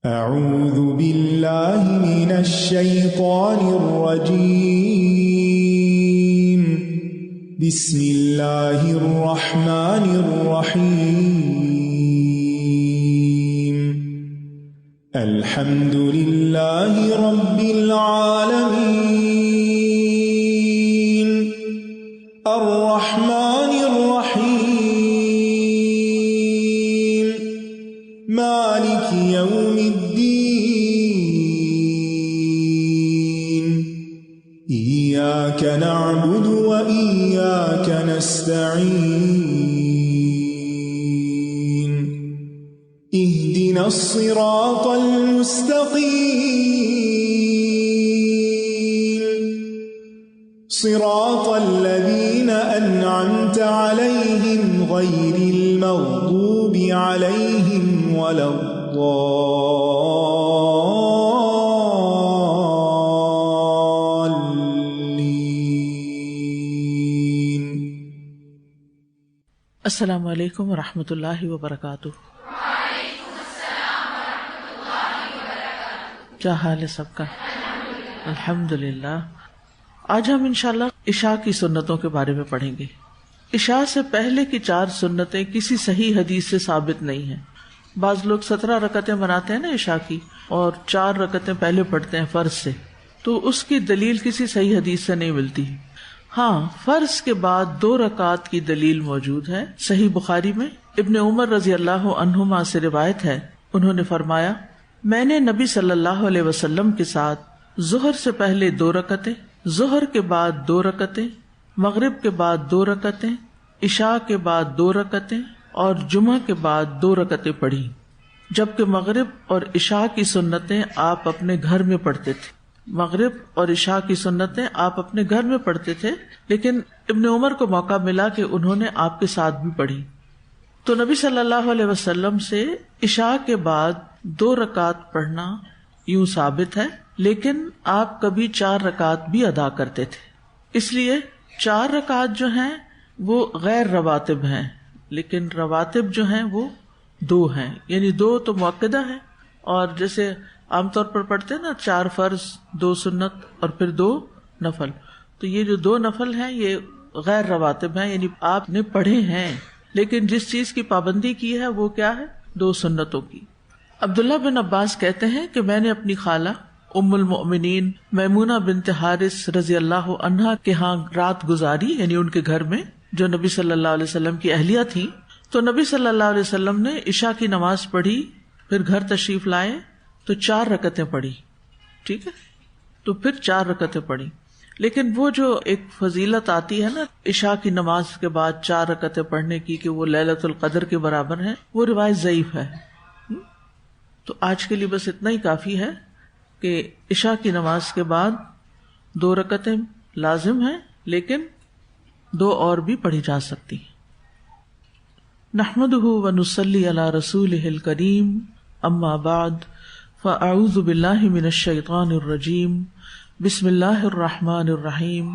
اعوذ باللہ من الشیطان الرجیم بسم اللہ الرحمن الرحیم الحمد للہ رب العالمین الرحمن الرحیم مالک یوم الدین ایاک نعبد و ایاک نستعین اهدنا الصراط المستقیم صراط الذین انعمت علیہم غیر المغضوب علیہم ولا الضالین۔ السلام علیکم ورحمۃ اللہ وبرکاتہ۔ کیا حال ہے سب کا؟ الحمدللہ۔ آج ہم انشاءاللہ عشاء کی سنتوں کے بارے میں پڑھیں گے۔ عشاء سے پہلے کی 4 سنتیں کسی صحیح حدیث سے ثابت نہیں ہیں۔ بعض لوگ 17 رکعتیں بناتے ہیں نا عشاء کی، اور 4 رکعتیں پہلے پڑھتے ہیں فرض سے، تو اس کی دلیل کسی صحیح حدیث سے نہیں ملتی۔ ہاں، فرض کے بعد 2 رکعت کی دلیل موجود ہے۔ صحیح بخاری میں ابن عمر رضی اللہ عنہما سے روایت ہے، انہوں نے فرمایا، میں نے نبی صلی اللہ علیہ وسلم کے ساتھ ظہر سے پہلے 2 رکعتیں، ظہر کے بعد 2 رکعتیں، مغرب کے بعد 2 رکعتیں، عشاء کے بعد 2 رکعتیں اور جمعہ کے بعد 2 رکعتیں پڑھی، جبکہ مغرب اور عشاء کی سنتیں آپ اپنے گھر میں پڑھتے تھے۔ مغرب اور عشاء کی سنتیں آپ اپنے گھر میں پڑھتے تھے، لیکن ابن عمر کو موقع ملا کہ انہوں نے آپ کے ساتھ بھی پڑھی۔ تو نبی صلی اللہ علیہ وسلم سے عشاء کے بعد 2 رکعت پڑھنا یوں ثابت ہے، لیکن آپ کبھی 4 رکعت بھی ادا کرتے تھے۔ اس لیے 4 رکعت جو ہیں وہ غیر رواتب ہیں، لیکن رواتب جو ہیں وہ 2 ہیں، یعنی 2 تو مؤکدہ ہیں، اور جیسے عام طور پر پڑھتے ہیں نا 4 فرض 2 سنت اور پھر 2 نفل، تو یہ جو 2 نفل ہیں یہ غیر رواتب ہیں، یعنی آپ نے پڑھے ہیں، لیکن جس چیز کی پابندی کی ہے وہ کیا ہے؟ 2 سنتوں کی۔ عبداللہ بن عباس کہتے ہیں کہ میں نے اپنی خالہ ام المؤمنین میمونہ بنت حارث رضی اللہ عنہا کے ہاں رات گزاری، یعنی ان کے گھر میں، جو نبی صلی اللہ علیہ وسلم کی اہلیہ تھی۔ تو نبی صلی اللہ علیہ وسلم نے عشاء کی نماز پڑھی، پھر گھر تشریف لائے تو 4 رکعتیں پڑھی، ٹھیک ہے، تو پھر 4 رکعتیں پڑھی۔ لیکن وہ جو ایک فضیلت آتی ہے نا عشاء کی نماز کے بعد 4 رکعتیں پڑھنے کی کہ وہ لیلۃ القدر کے برابر ہے، وہ روایت ضعیف ہے۔ تو آج کے لیے بس اتنا ہی کافی ہے کہ عشاء کی نماز کے بعد 2 رکعتیں لازم ہیں، لیکن 2 اور بھی پڑھی جا سکتی ہیں۔ نحمدہ ونصلی علی رسولہ الکریم، اما بعد فاعوذ باللہ من الشیطان الرجیم، بسم اللہ الرحمن الرحیم،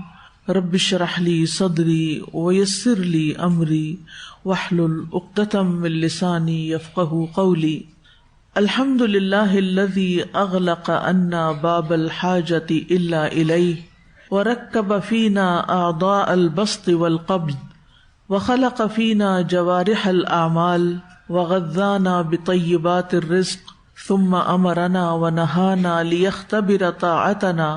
رب اشرح لی صدری ویسر لی امری واحلل عقدۃ من لسانی یفقہوا قولی۔ الحمد للہ الذی اغلق عنا باب الحاجۃ الا الیہ ورکب فینا اعضاء البسط والقبض وخلق فینا جوارح الاعمال وغذانا بطیبات الرزق ثم امرنا ونہانا لیختبر طاعتنا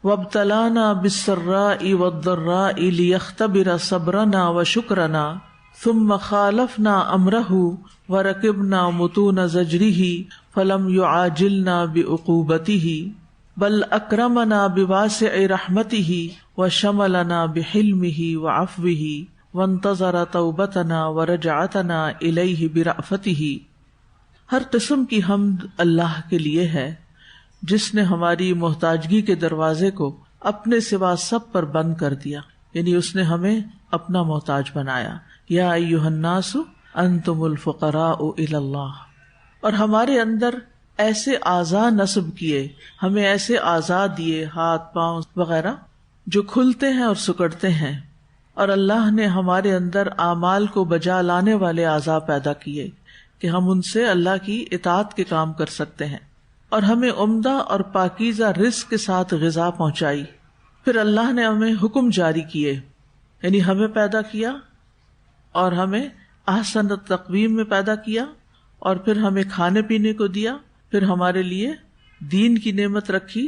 وابتلانا بالسراء والضراء لیختبر صبرنا وشکرنا ثم خالفنا امرہ ورکبنا متون زجرہ فلم یعاجلنا بعقوبتہ بل اکرمنا بواسع رحمتہ وشملنا بحلمہ وعفوہ وانتظر توبتنا ورجعتنا الیہ برأفتہ۔ ہر قسم کی حمد اللہ کے لیے ہے جس نے ہماری محتاجگی کے دروازے کو اپنے سوا سب پر بند کر دیا، یعنی اس نے ہمیں اپنا محتاج بنایا۔ یا ایھا الناس انتم الفقراء الی اللہ، اور ہمارے اندر ایسے اعضاء نصب کیے، ہمیں ایسے اعضاء دیے، ہاتھ پاؤں وغیرہ جو کھلتے ہیں اور سکڑتے ہیں، اور اللہ نے ہمارے اندر اعمال کو بجا لانے والے اعضاء پیدا کیے کہ ہم ان سے اللہ کی اطاعت کے کام کر سکتے ہیں، اور ہمیں عمدہ اور پاکیزہ رزق کے ساتھ غذا پہنچائی۔ پھر اللہ نے ہمیں حکم جاری کیے، یعنی ہمیں پیدا کیا اور ہمیں احسن التقویم میں پیدا کیا، اور پھر ہمیں کھانے پینے کو دیا، پھر ہمارے لیے دین کی نعمت رکھی،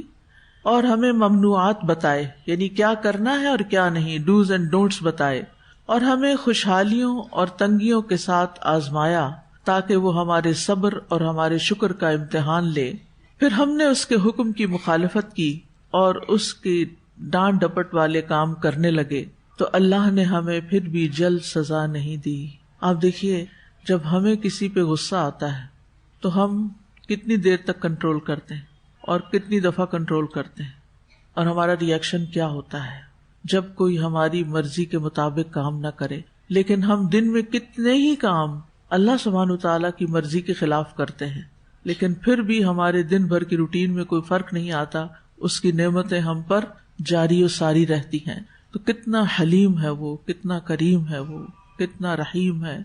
اور ہمیں ممنوعات بتائے، یعنی کیا کرنا ہے اور کیا نہیں، ڈوز اینڈ ڈونٹس بتائے، اور ہمیں خوشحالیوں اور تنگیوں کے ساتھ آزمایا تاکہ وہ ہمارے صبر اور ہمارے شکر کا امتحان لے۔ پھر ہم نے اس کے حکم کی مخالفت کی اور اس کی ڈانٹ ڈپٹ والے کام کرنے لگے تو اللہ نے ہمیں پھر بھی جلد سزا نہیں دی۔ آپ دیکھیے، جب ہمیں کسی پہ غصہ آتا ہے تو ہم کتنی دیر تک کنٹرول کرتے ہیں اور کتنی دفعہ کنٹرول کرتے ہیں، اور ہمارا ری ایکشن کیا ہوتا ہے جب کوئی ہماری مرضی کے مطابق کام نہ کرے۔ لیکن ہم دن میں کتنے ہی کام اللہ سبحانہ وتعالیٰ کی مرضی کے خلاف کرتے ہیں، لیکن پھر بھی ہمارے دن بھر کی روٹین میں کوئی فرق نہیں آتا، اس کی نعمتیں ہم پر جاری و ساری رہتی ہیں۔ تو کتنا حلیم ہے وہ، کتنا کریم ہے وہ، کتنا رحیم ہے،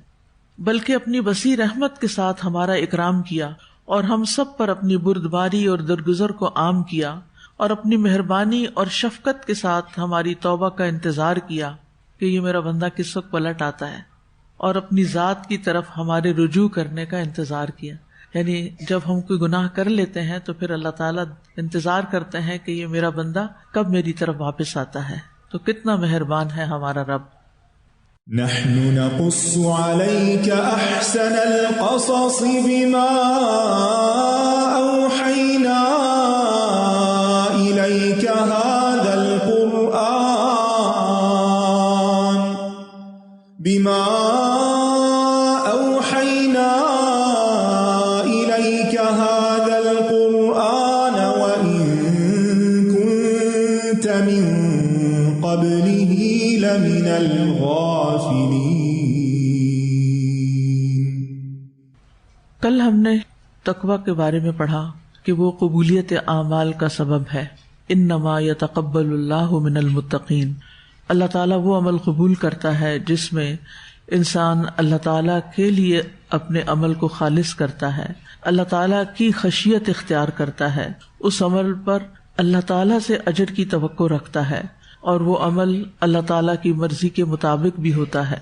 بلکہ اپنی وسیع رحمت کے ساتھ ہمارا اکرام کیا اور ہم سب پر اپنی بردباری اور درگزر کو عام کیا، اور اپنی مہربانی اور شفقت کے ساتھ ہماری توبہ کا انتظار کیا کہ یہ میرا بندہ کس وقت پلٹ آتا ہے، اور اپنی ذات کی طرف ہمارے رجوع کرنے کا انتظار کیا۔ یعنی جب ہم کوئی گناہ کر لیتے ہیں تو پھر اللہ تعالیٰ انتظار کرتے ہیں کہ یہ میرا بندہ کب میری طرف واپس آتا ہے۔ تو کتنا مہربان ہے ہمارا رب۔ نحن نقص عليك أحسن القصص بما أوحينا إليك هذا القرآن وإن كنت من قبله لمن الغافلين۔ کل ہم نے تقویٰ کے بارے میں پڑھا کہ وہ قبولیت اعمال کا سبب ہے۔ انما یتقبل اللہ من المتقین، اللہ تعالیٰ وہ عمل قبول کرتا ہے جس میں انسان اللہ تعالیٰ کے لیے اپنے عمل کو خالص کرتا ہے، اللہ تعالیٰ کی خشیت اختیار کرتا ہے، اس عمل پر اللہ تعالیٰ سے اجر کی توقع رکھتا ہے، اور وہ عمل اللہ تعالیٰ کی مرضی کے مطابق بھی ہوتا ہے۔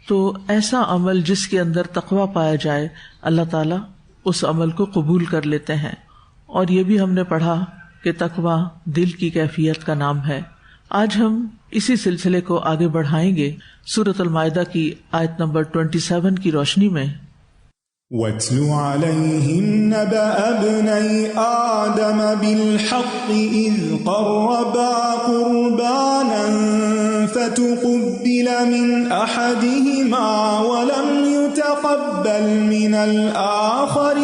تو ایسا عمل جس کے اندر تقویٰ پایا جائے، اللہ تعالیٰ اس عمل کو قبول کر لیتے ہیں۔ اور یہ بھی ہم نے پڑھا کہ تقویٰ دل کی کیفیت کا نام ہے۔ آج ہم اسی سلسلے کو آگے بڑھائیں گے سورۃ المائدہ کی آیت نمبر 27 کی روشنی میں۔ وَاتْلُ عَلَيْهِمْ نَبَأَ ابْنَيْ آدَمَ بِالْحَقِّ إِذْ قَرَّبَا قُرْبَانًا فَتُقُبِّلَ مِنْ أَحَدِهِمَا وَلَمْ يُتَقَبَّلْ مِنَ الْآخَرِ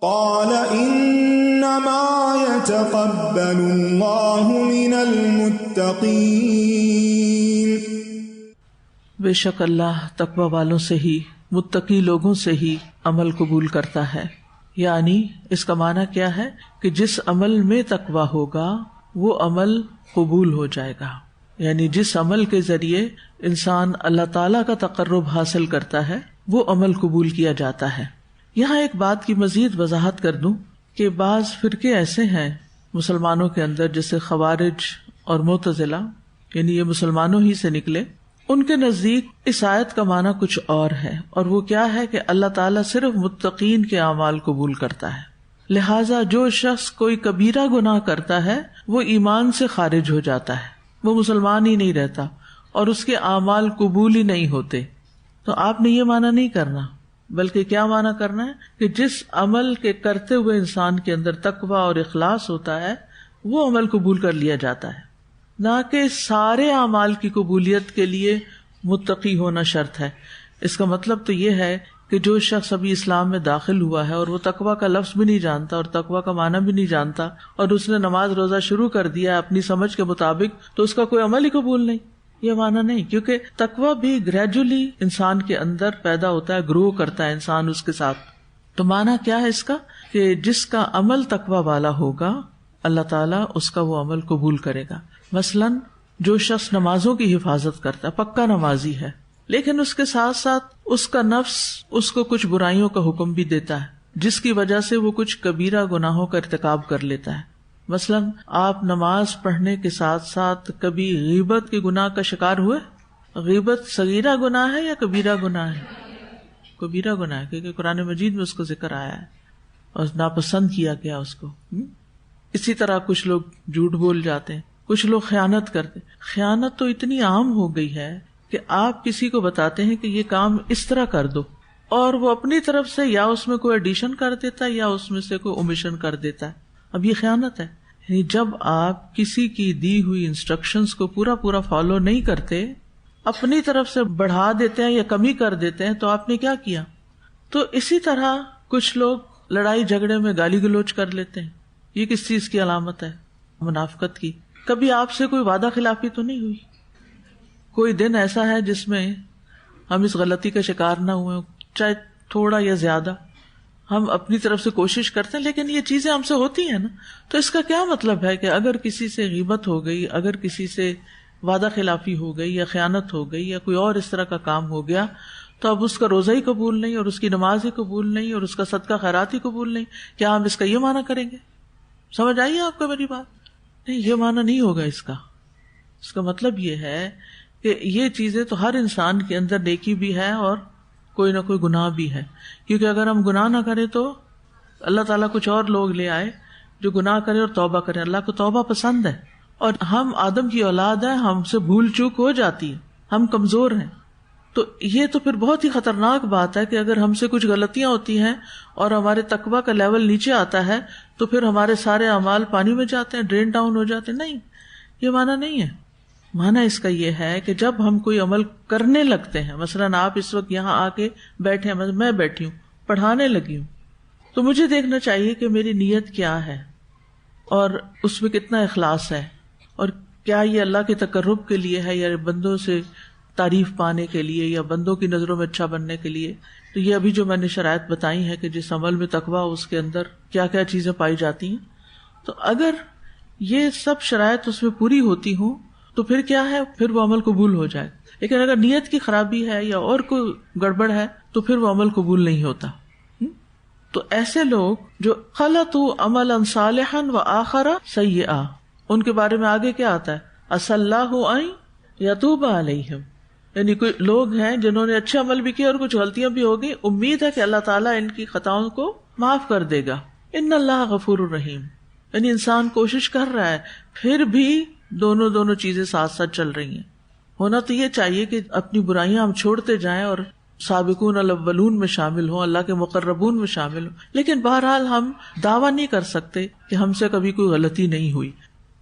قَالَ إِنَّمَا يَتَقَبَّلُ اللَّهُ مِنَ الْمُتَّقِينَ۔ بے شک اللہ تقوی والوں سے ہی، متقی لوگوں سے ہی عمل قبول کرتا ہے۔ یعنی اس کا معنی کیا ہے کہ جس عمل میں تقوی ہوگا وہ عمل قبول ہو جائے گا، یعنی جس عمل کے ذریعے انسان اللہ تعالیٰ کا تقرب حاصل کرتا ہے وہ عمل قبول کیا جاتا ہے۔ یہاں ایک بات کی مزید وضاحت کر دوں کہ بعض فرقے ایسے ہیں مسلمانوں کے اندر، جیسے خوارج اور معتزلہ، یعنی یہ مسلمانوں ہی سے نکلے، ان کے نزدیک اس آیت کا معنی کچھ اور ہے، اور وہ کیا ہے کہ اللہ تعالیٰ صرف متقین کے اعمال قبول کرتا ہے، لہٰذا جو شخص کوئی کبیرہ گناہ کرتا ہے وہ ایمان سے خارج ہو جاتا ہے، وہ مسلمان ہی نہیں رہتا اور اس کے اعمال قبول ہی نہیں ہوتے۔ تو آپ نے یہ معنی نہیں کرنا، بلکہ کیا معنی کرنا ہے کہ جس عمل کے کرتے ہوئے انسان کے اندر تقویٰ اور اخلاص ہوتا ہے وہ عمل قبول کر لیا جاتا ہے، نہ کہ سارے اعمال کی قبولیت کے لیے متقی ہونا شرط ہے۔ اس کا مطلب تو یہ ہے کہ جو شخص ابھی اسلام میں داخل ہوا ہے اور وہ تقویٰ کا لفظ بھی نہیں جانتا اور تقویٰ کا معنی بھی نہیں جانتا، اور اس نے نماز روزہ شروع کر دیا اپنی سمجھ کے مطابق، تو اس کا کوئی عمل ہی قبول نہیں، یہ معنی نہیں، کیونکہ تقویٰ بھی گریجولی انسان کے اندر پیدا ہوتا ہے، گرو کرتا ہے انسان اس کے ساتھ۔ تو معنی کیا ہے اس کا کہ جس کا عمل تقویٰ والا ہوگا اللہ تعالیٰ اس کا وہ عمل قبول کرے گا۔ مثلاً جو شخص نمازوں کی حفاظت کرتا ہے، پکا نمازی ہے، لیکن اس کے ساتھ ساتھ اس کا نفس اس کو کچھ برائیوں کا حکم بھی دیتا ہے جس کی وجہ سے وہ کچھ کبیرہ گناہوں کا ارتکاب کر لیتا ہے. مثلاً آپ نماز پڑھنے کے ساتھ ساتھ کبھی غیبت کے گناہ کا شکار ہوئے؟ غیبت صغیرہ گناہ ہے یا کبیرہ گناہ ہے؟ کبیرہ گناہ ہے، کیونکہ قرآن مجید میں اس کو ذکر آیا ہے اور ناپسند کیا گیا اس کو. اسی طرح کچھ لوگ جھوٹ بول جاتے ہیں، کچھ لوگ خیانت کرتے ہیں. خیانت تو اتنی عام ہو گئی ہے کہ آپ کسی کو بتاتے ہیں کہ یہ کام اس طرح کر دو، اور وہ اپنی طرف سے یا اس میں کوئی ایڈیشن کر دیتا ہے یا اس میں سے کوئی اومیشن کر دیتا ہے. اب یہ خیانت ہے. یعنی جب آپ کسی کی دی ہوئی انسٹرکشنز کو پورا فالو نہیں کرتے، اپنی طرف سے بڑھا دیتے ہیں یا کمی کر دیتے ہیں، تو آپ نے کیا کیا؟ تو اسی طرح کچھ لوگ لڑائی جھگڑے میں گالی گلوچ کر لیتے ہیں. یہ کس چیز کی علامت ہے؟ منافقت کی. کبھی آپ سے کوئی وعدہ خلافی تو نہیں ہوئی؟ کوئی دن ایسا ہے جس میں ہم اس غلطی کا شکار نہ ہوئے، چاہے تھوڑا یا زیادہ؟ ہم اپنی طرف سے کوشش کرتے ہیں لیکن یہ چیزیں ہم سے ہوتی ہیں نا. تو اس کا کیا مطلب ہے کہ اگر کسی سے غیبت ہو گئی، اگر کسی سے وعدہ خلافی ہو گئی یا خیانت ہو گئی یا کوئی اور اس طرح کا کام ہو گیا، تو اب اس کا روزہ ہی قبول نہیں اور اس کی نماز ہی قبول نہیں اور اس کا صدقہ خیرات ہی قبول نہیں. کیا ہم اس کا یہ معنی کریں گے؟ سمجھ آئیے آپ کو میری بات؟ نہیں، یہ معنی نہیں ہوگا اس کا. اس کا مطلب یہ ہے کہ یہ چیزیں تو ہر انسان کے اندر نیکی بھی ہے اور کوئی نہ کوئی گناہ بھی ہے. کیونکہ اگر ہم گناہ نہ کریں تو اللہ تعالیٰ کچھ اور لوگ لے آئے جو گناہ کریں اور توبہ کریں. اللہ کو توبہ پسند ہے، اور ہم آدم کی اولاد ہیں، ہم سے بھول چوک ہو جاتی ہے، ہم کمزور ہیں. تو یہ تو پھر بہت ہی خطرناک بات ہے کہ اگر ہم سے کچھ غلطیاں ہوتی ہیں اور ہمارے تقویٰ کا لیول نیچے آتا ہے تو پھر ہمارے سارے اعمال پانی میں جاتے ہیں، ڈرین ڈاؤن ہو جاتے ہیں. نہیں، یہ معنی نہیں ہے. معنی اس کا یہ ہے کہ جب ہم کوئی عمل کرنے لگتے ہیں، مثلاً آپ اس وقت یہاں آ کے بیٹھے ہیں، میں بیٹھی ہوں پڑھانے لگی ہوں، تو مجھے دیکھنا چاہیے کہ میری نیت کیا ہے اور اس میں کتنا اخلاص ہے، اور کیا یہ اللہ کے تقرب کے لیے ہے یا بندوں سے تعریف پانے کے لیے یا بندوں کی نظروں میں اچھا بننے کے لیے. تو یہ ابھی جو میں نے شرائط بتائی ہیں کہ جس عمل میں تقویٰ اس کے اندر کیا کیا چیزیں پائی جاتی ہیں، تو اگر یہ سب شرائط اس میں پوری ہوتی ہوں تو پھر کیا ہے، پھر وہ عمل قبول ہو جائے. لیکن اگر نیت کی خرابی ہے یا اور کوئی گڑبڑ ہے تو پھر وہ عمل قبول نہیں ہوتا. تو ایسے لوگ جو خلطوا عملا صالحا وآخر سیئا، ان کے بارے میں آگے کیا آتا ہے؟ عسى الله ان يتوب عليهم. یعنی کوئی لوگ ہیں جنہوں نے اچھے عمل بھی کیے اور کچھ غلطیاں بھی ہو گئی، امید ہے کہ اللہ تعالیٰ ان کی خطاؤں کو معاف کر دے گا. ان اللہ غفور الرحیم. یعنی انسان کوشش کر رہا ہے، پھر بھی دونوں چیزیں ساتھ ساتھ چل رہی ہیں. ہونا تو یہ چاہیے کہ اپنی برائیاں ہم چھوڑتے جائیں اور سابقون الاولون میں شامل ہوں، اللہ کے مقربون میں شامل ہوں. لیکن بہرحال ہم دعویٰ نہیں کر سکتے کہ ہم سے کبھی کوئی غلطی نہیں ہوئی.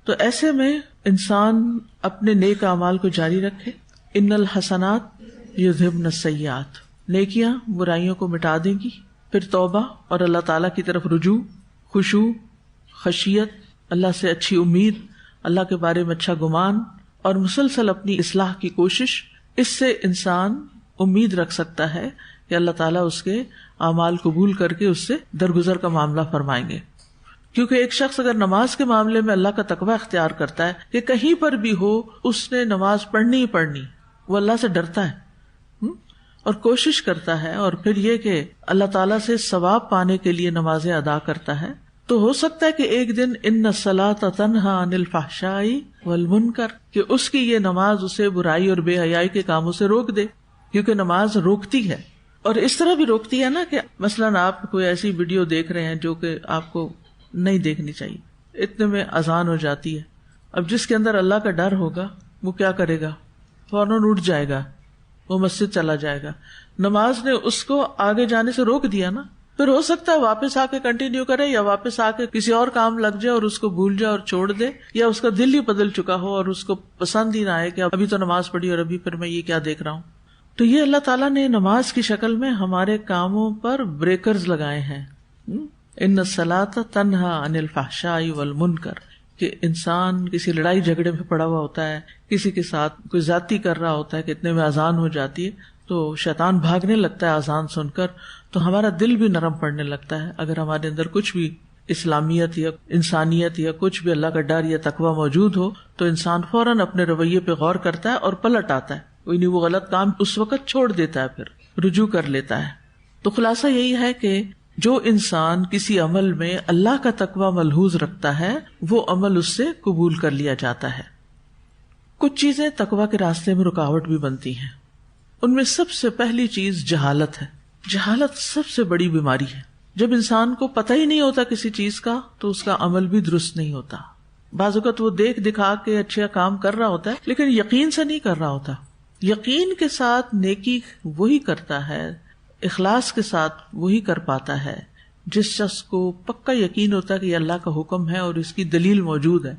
تو ایسے میں انسان اپنے نیک اعمال کو جاری رکھے. ان الحسنات یذہبن السیئات، نیکیاں برائیوں کو مٹا دیں گی. پھر توبہ اور اللہ تعالیٰ کی طرف رجوع، خشوع، خشیت، اللہ سے اچھی امید، اللہ کے بارے میں اچھا گمان، اور مسلسل اپنی اصلاح کی کوشش. اس سے انسان امید رکھ سکتا ہے کہ اللہ تعالیٰ اس کے اعمال قبول کر کے اس سے درگزر کا معاملہ فرمائیں گے. کیونکہ ایک شخص اگر نماز کے معاملے میں اللہ کا تقوی اختیار کرتا ہے کہ کہیں پر بھی ہو اس نے نماز پڑھنی ہی پڑھنی، وہ اللہ سے ڈرتا ہے اور کوشش کرتا ہے، اور پھر یہ کہ اللہ تعالیٰ سے ثواب پانے کے لیے نمازیں ادا کرتا ہے، تو ہو سکتا ہے کہ ایک دن ان الصلاۃ تنہی عن الفحشاء والمنکر، کہ اس کی یہ نماز اسے برائی اور بے حیائی کے کاموں سے روک دے. کیونکہ نماز روکتی ہے، اور اس طرح بھی روکتی ہے نا کہ مثلاً آپ کوئی ایسی ویڈیو دیکھ رہے ہیں جو کہ آپ کو نہیں دیکھنی چاہیے، اتنے میں اذان ہو جاتی ہے. اب جس کے اندر اللہ کا ڈر ہوگا وہ کیا کرے گا؟ فوراً اٹھ جائے گا، وہ مسجد چلا جائے گا. نماز نے اس کو آگے جانے سے روک دیا نا. پھر ہو سکتا ہے واپس آ کے کنٹینیو کرے یا واپس آ کے کسی اور کام لگ جائے اور اس کو بھول جائے اور چھوڑ دے، یا اس کا دل ہی بدل چکا ہو اور اس کو پسند ہی نہ آئے کہ ابھی تو نماز پڑھی اور ابھی پھر میں یہ کیا دیکھ رہا ہوں. تو یہ اللہ تعالیٰ نے نماز کی شکل میں ہمارے کاموں پر بریکرز لگائے ہیں. ان الصلاۃ تنہی عن الفحشاء والمنکر، کہ انسان کسی لڑائی جھگڑے میں پڑا ہوا ہوتا ہے، کسی کے ساتھ کوئی زیادتی کر رہا ہوتا ہے کہ اتنے میں اذان ہو جاتی ہے تو شیطان بھاگنے لگتا ہے اذان سن کر، تو ہمارا دل بھی نرم پڑنے لگتا ہے. اگر ہمارے اندر کچھ بھی اسلامیت یا انسانیت یا کچھ بھی اللہ کا ڈر یا تقوی موجود ہو تو انسان فوراً اپنے رویے پہ غور کرتا ہے اور پلٹ آتا ہے، یعنی وہ غلط کام اس وقت چھوڑ دیتا ہے، پھر رجوع کر لیتا ہے۔ تو خلاصہ یہی ہے کہ جو انسان کسی عمل میں اللہ کا تقوی ملحوظ رکھتا ہے وہ عمل اس سے قبول کر لیا جاتا ہے۔ کچھ چیزیں تقوی کے راستے میں رکاوٹ بھی بنتی ہیں، ان میں سب سے پہلی چیز جہالت ہے۔ جہالت سب سے بڑی بیماری ہے۔ جب انسان کو پتہ ہی نہیں ہوتا کسی چیز کا تو اس کا عمل بھی درست نہیں ہوتا۔ بعض اوقات وہ دیکھ دکھا کے اچھا کام کر رہا ہوتا ہے لیکن یقین سے نہیں کر رہا ہوتا۔ یقین کے ساتھ نیکی وہی کرتا ہے، اخلاص کے ساتھ وہی کر پاتا ہے جس شخص کو پکا یقین ہوتا ہے کہ یہ اللہ کا حکم ہے اور اس کی دلیل موجود ہے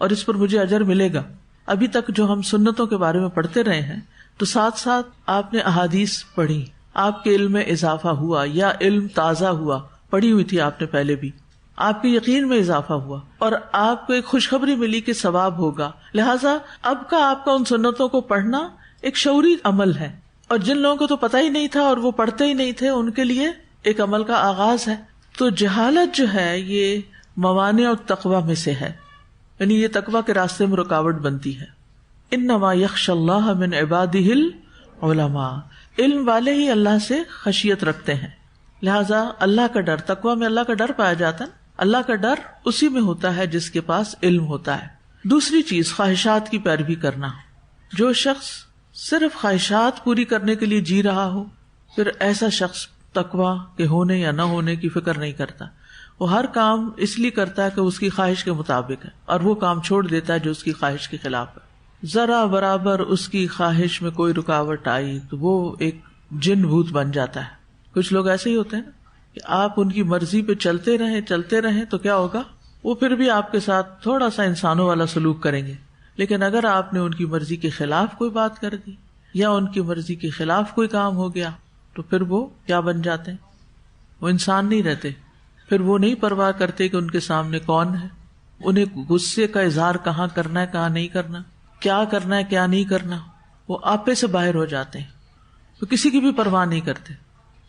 اور اس پر مجھے اجر ملے گا۔ ابھی تک جو ہم سنتوں کے بارے میں پڑھتے رہے ہیں تو ساتھ ساتھ آپ نے احادیث پڑھی، آپ کے علم میں اضافہ ہوا یا علم تازہ ہوا، پڑھی ہوئی تھی آپ نے پہلے بھی، آپ کے یقین میں اضافہ ہوا اور آپ کو ایک خوشخبری ملی کہ ثواب ہوگا، لہٰذا اب کا آپ کا ان سنتوں کو پڑھنا ایک شعوری عمل ہے، اور جن لوگوں کو تو پتہ ہی نہیں تھا اور وہ پڑھتے ہی نہیں تھے ان کے لیے ایک عمل کا آغاز ہے۔ تو جہالت جو ہے یہ موانع اور تقوی میں سے ہے، یعنی یہ تقوی کے راستے میں رکاوٹ بنتی ہے۔ انما یخشی اللہ من عبادہ العلماء، علم والے ہی اللہ سے خشیت رکھتے ہیں، لہذا اللہ کا ڈر، تقوی میں اللہ کا ڈر پایا جاتا ہے۔ اللہ کا ڈر اسی میں ہوتا ہے جس کے پاس علم ہوتا ہے۔ دوسری چیز خواہشات کی پیروی کرنا۔ جو شخص صرف خواہشات پوری کرنے کے لیے جی رہا ہو، پھر ایسا شخص تقوی کے ہونے یا نہ ہونے کی فکر نہیں کرتا۔ وہ ہر کام اس لیے کرتا ہے کہ اس کی خواہش کے مطابق ہے اور وہ کام چھوڑ دیتا ہے جو اس کی خواہش کے خلاف ہے۔ ذرا برابر اس کی خواہش میں کوئی رکاوٹ آئی تو وہ ایک جن بھوت بن جاتا ہے۔ کچھ لوگ ایسے ہی ہوتے ہیں نا کہ آپ ان کی مرضی پہ چلتے رہیں تو کیا ہوگا، وہ پھر بھی آپ کے ساتھ تھوڑا سا انسانوں والا سلوک کریں گے، لیکن اگر آپ نے ان کی مرضی کے خلاف کوئی بات کر دی یا ان کی مرضی کے خلاف کوئی کام ہو گیا تو پھر وہ کیا بن جاتے ہیں، وہ انسان نہیں رہتے۔ پھر وہ نہیں پرواہ کرتے کہ ان کے سامنے کون ہے، انہیں غصے کا اظہار کہاں کرنا ہے کہاں نہیں کرنا، کیا کرنا ہے کیا نہیں کرنا، وہ آپے سے باہر ہو جاتے ہیں، تو کسی کی بھی پرواہ نہیں کرتے۔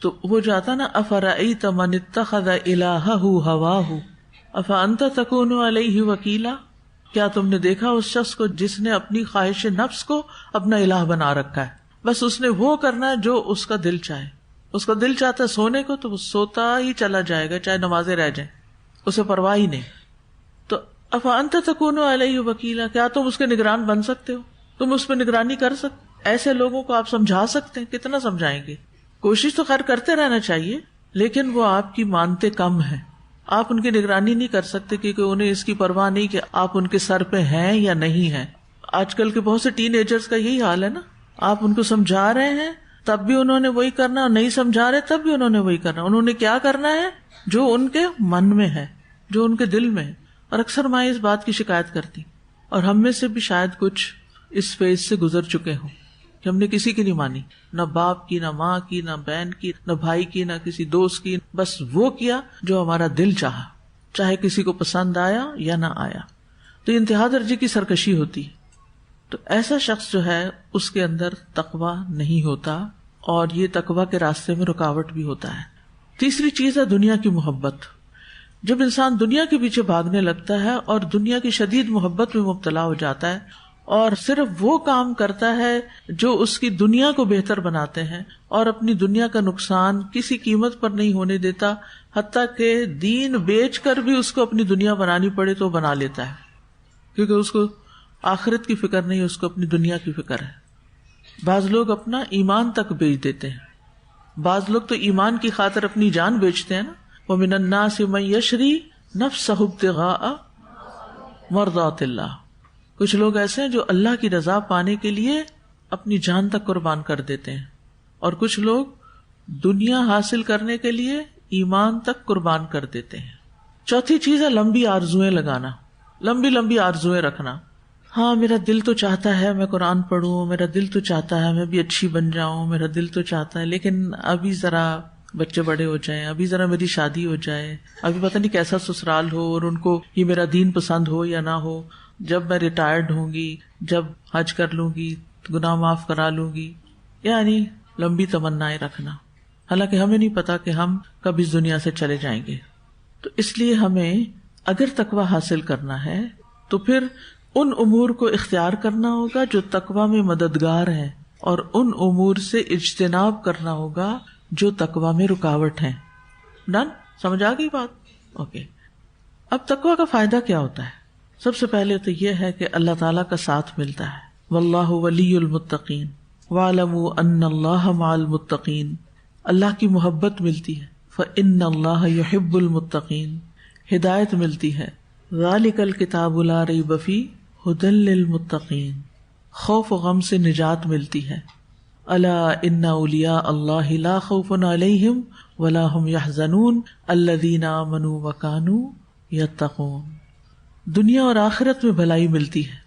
تو وہ جاتا نا افرأیت من اتخذ الہہ ہواہ افانت تکون علیہ وکیلا، کیا تم نے دیکھا اس شخص کو جس نے اپنی خواہش نفس کو اپنا الہ بنا رکھا ہے، بس اس نے وہ کرنا ہے جو اس کا دل چاہے۔ اس کا دل چاہتا ہے سونے کو تو وہ سوتا ہی چلا جائے گا چاہے نمازیں رہ جائیں، اسے پرواہ ہی نہیں۔ تو افانت تکون علیہ وکیلا، کیا تم اس کے نگران بن سکتے ہو، تم اس پہ نگرانی کر سکتے؟ ایسے لوگوں کو آپ سمجھا سکتے ہیں؟ کتنا سمجھائیں گے؟ کوشش تو خیر کرتے رہنا چاہیے لیکن وہ آپ کی مانتے کم ہیں، آپ ان کی نگرانی نہیں کر سکتے کیونکہ انہیں اس کی پرواہ نہیں کہ آپ ان کے سر پہ ہیں یا نہیں ہیں۔ آج کل کے بہت سے ٹین ایجرز کا یہی حال ہے نا، آپ ان کو سمجھا رہے ہیں تب بھی انہوں نے وہی کرنا، اور نہیں سمجھا رہے تب بھی انہوں نے وہی کرنا۔ انہوں نے کیا کرنا ہے؟ جو ان کے من میں ہے، جو ان کے دل میں ہے۔ اور اکثر مائیں اس بات کی شکایت کرتی، اور ہم میں سے بھی شاید کچھ اس فیز سے گزر چکے ہوں کہ ہم نے کسی کی نہیں مانی، نہ باپ کی، نہ ماں کی، نہ بہن کی، نہ بھائی کی، نہ کسی دوست کی، بس وہ کیا جو ہمارا دل چاہا، چاہے کسی کو پسند آیا یا نہ آیا۔ تو انتہا درجے کی سرکشی ہوتی ہے۔ تو ایسا شخص جو ہے اس کے اندر تقوی نہیں ہوتا اور یہ تقوی کے راستے میں رکاوٹ بھی ہوتا ہے۔ تیسری چیز ہے دنیا کی محبت۔ جب انسان دنیا کے پیچھے بھاگنے لگتا ہے اور دنیا کی شدید محبت میں مبتلا ہو جاتا ہے اور صرف وہ کام کرتا ہے جو اس کی دنیا کو بہتر بناتے ہیں اور اپنی دنیا کا نقصان کسی قیمت پر نہیں ہونے دیتا، حتیٰ کہ دین بیچ کر بھی اس کو اپنی دنیا بنانی پڑے تو بنا لیتا ہے، کیونکہ اس کو آخرت کی فکر نہیں، اس کو اپنی دنیا کی فکر ہے۔ بعض لوگ اپنا ایمان تک بیچ دیتے ہیں، بعض لوگ تو ایمان کی خاطر اپنی جان بیچتے ہیں نا۔ وَمِنَ النَّاسِ مَن يَشْرِي نَفْسَهُ ابْتِغَاءَ مَرْضَاتِ اللَّهِ، کچھ لوگ ایسے ہیں جو اللہ کی رضا پانے کے لیے اپنی جان تک قربان کر دیتے ہیں، اور کچھ لوگ دنیا حاصل کرنے کے لیے ایمان تک قربان کر دیتے ہیں۔ چوتھی چیز ہے لمبی آرزوئیں لگانا، لمبی لمبی آرزوئیں رکھنا۔ ہاں میرا دل تو چاہتا ہے میں قرآن پڑھوں، میرا دل تو چاہتا ہے میں بھی اچھی بن جاؤں، میرا دل تو چاہتا ہے لیکن ابھی ذرا بچے بڑے ہو جائیں، ابھی ذرا میری شادی ہو جائے، ابھی پتہ نہیں کیسا سسرال ہو اور ان کو یہ میرا دین پسند ہو یا نہ ہو، جب میں ریٹائرڈ ہوں گی، جب حج کر لوں گی، گناہ معاف کرا لوں گی، یعنی لمبی تمنائیں رکھنا، حالانکہ ہمیں نہیں پتا کہ ہم کب اس دنیا سے چلے جائیں گے۔ تو اس لیے ہمیں اگر تقوی حاصل کرنا ہے تو پھر ان امور کو اختیار کرنا ہوگا جو تقوی میں مددگار ہیں، اور ان امور سے اجتناب کرنا ہوگا جو تقوی میں رکاوٹ ہیں. ڈن؟ سمجھ آ گئی بات؟ اوکے. اب تقوی کا فائدہ کیا ہوتا ہے؟ سب سے پہلے تو یہ ہے کہ اللہ تعالیٰ کا ساتھ ملتا ہے. واللہ ولی المتقین واعلموا ان اللہ مع المتقین. اللہ کی محبت ملتی ہے. فإن اللہ یحب المتقین. ہدایت ملتی ہے. ذالک الکتاب لا ریب فیہ ھدی للمتقین. خوف و غم سے نجات ملتی ہے. الا ان اولیاء اللہ لا خوف علیہم ولا هم يحزنون الذین آمنوا وکانوا یتقون. دنیا اور آخرت میں بھلائی ملتی ہے.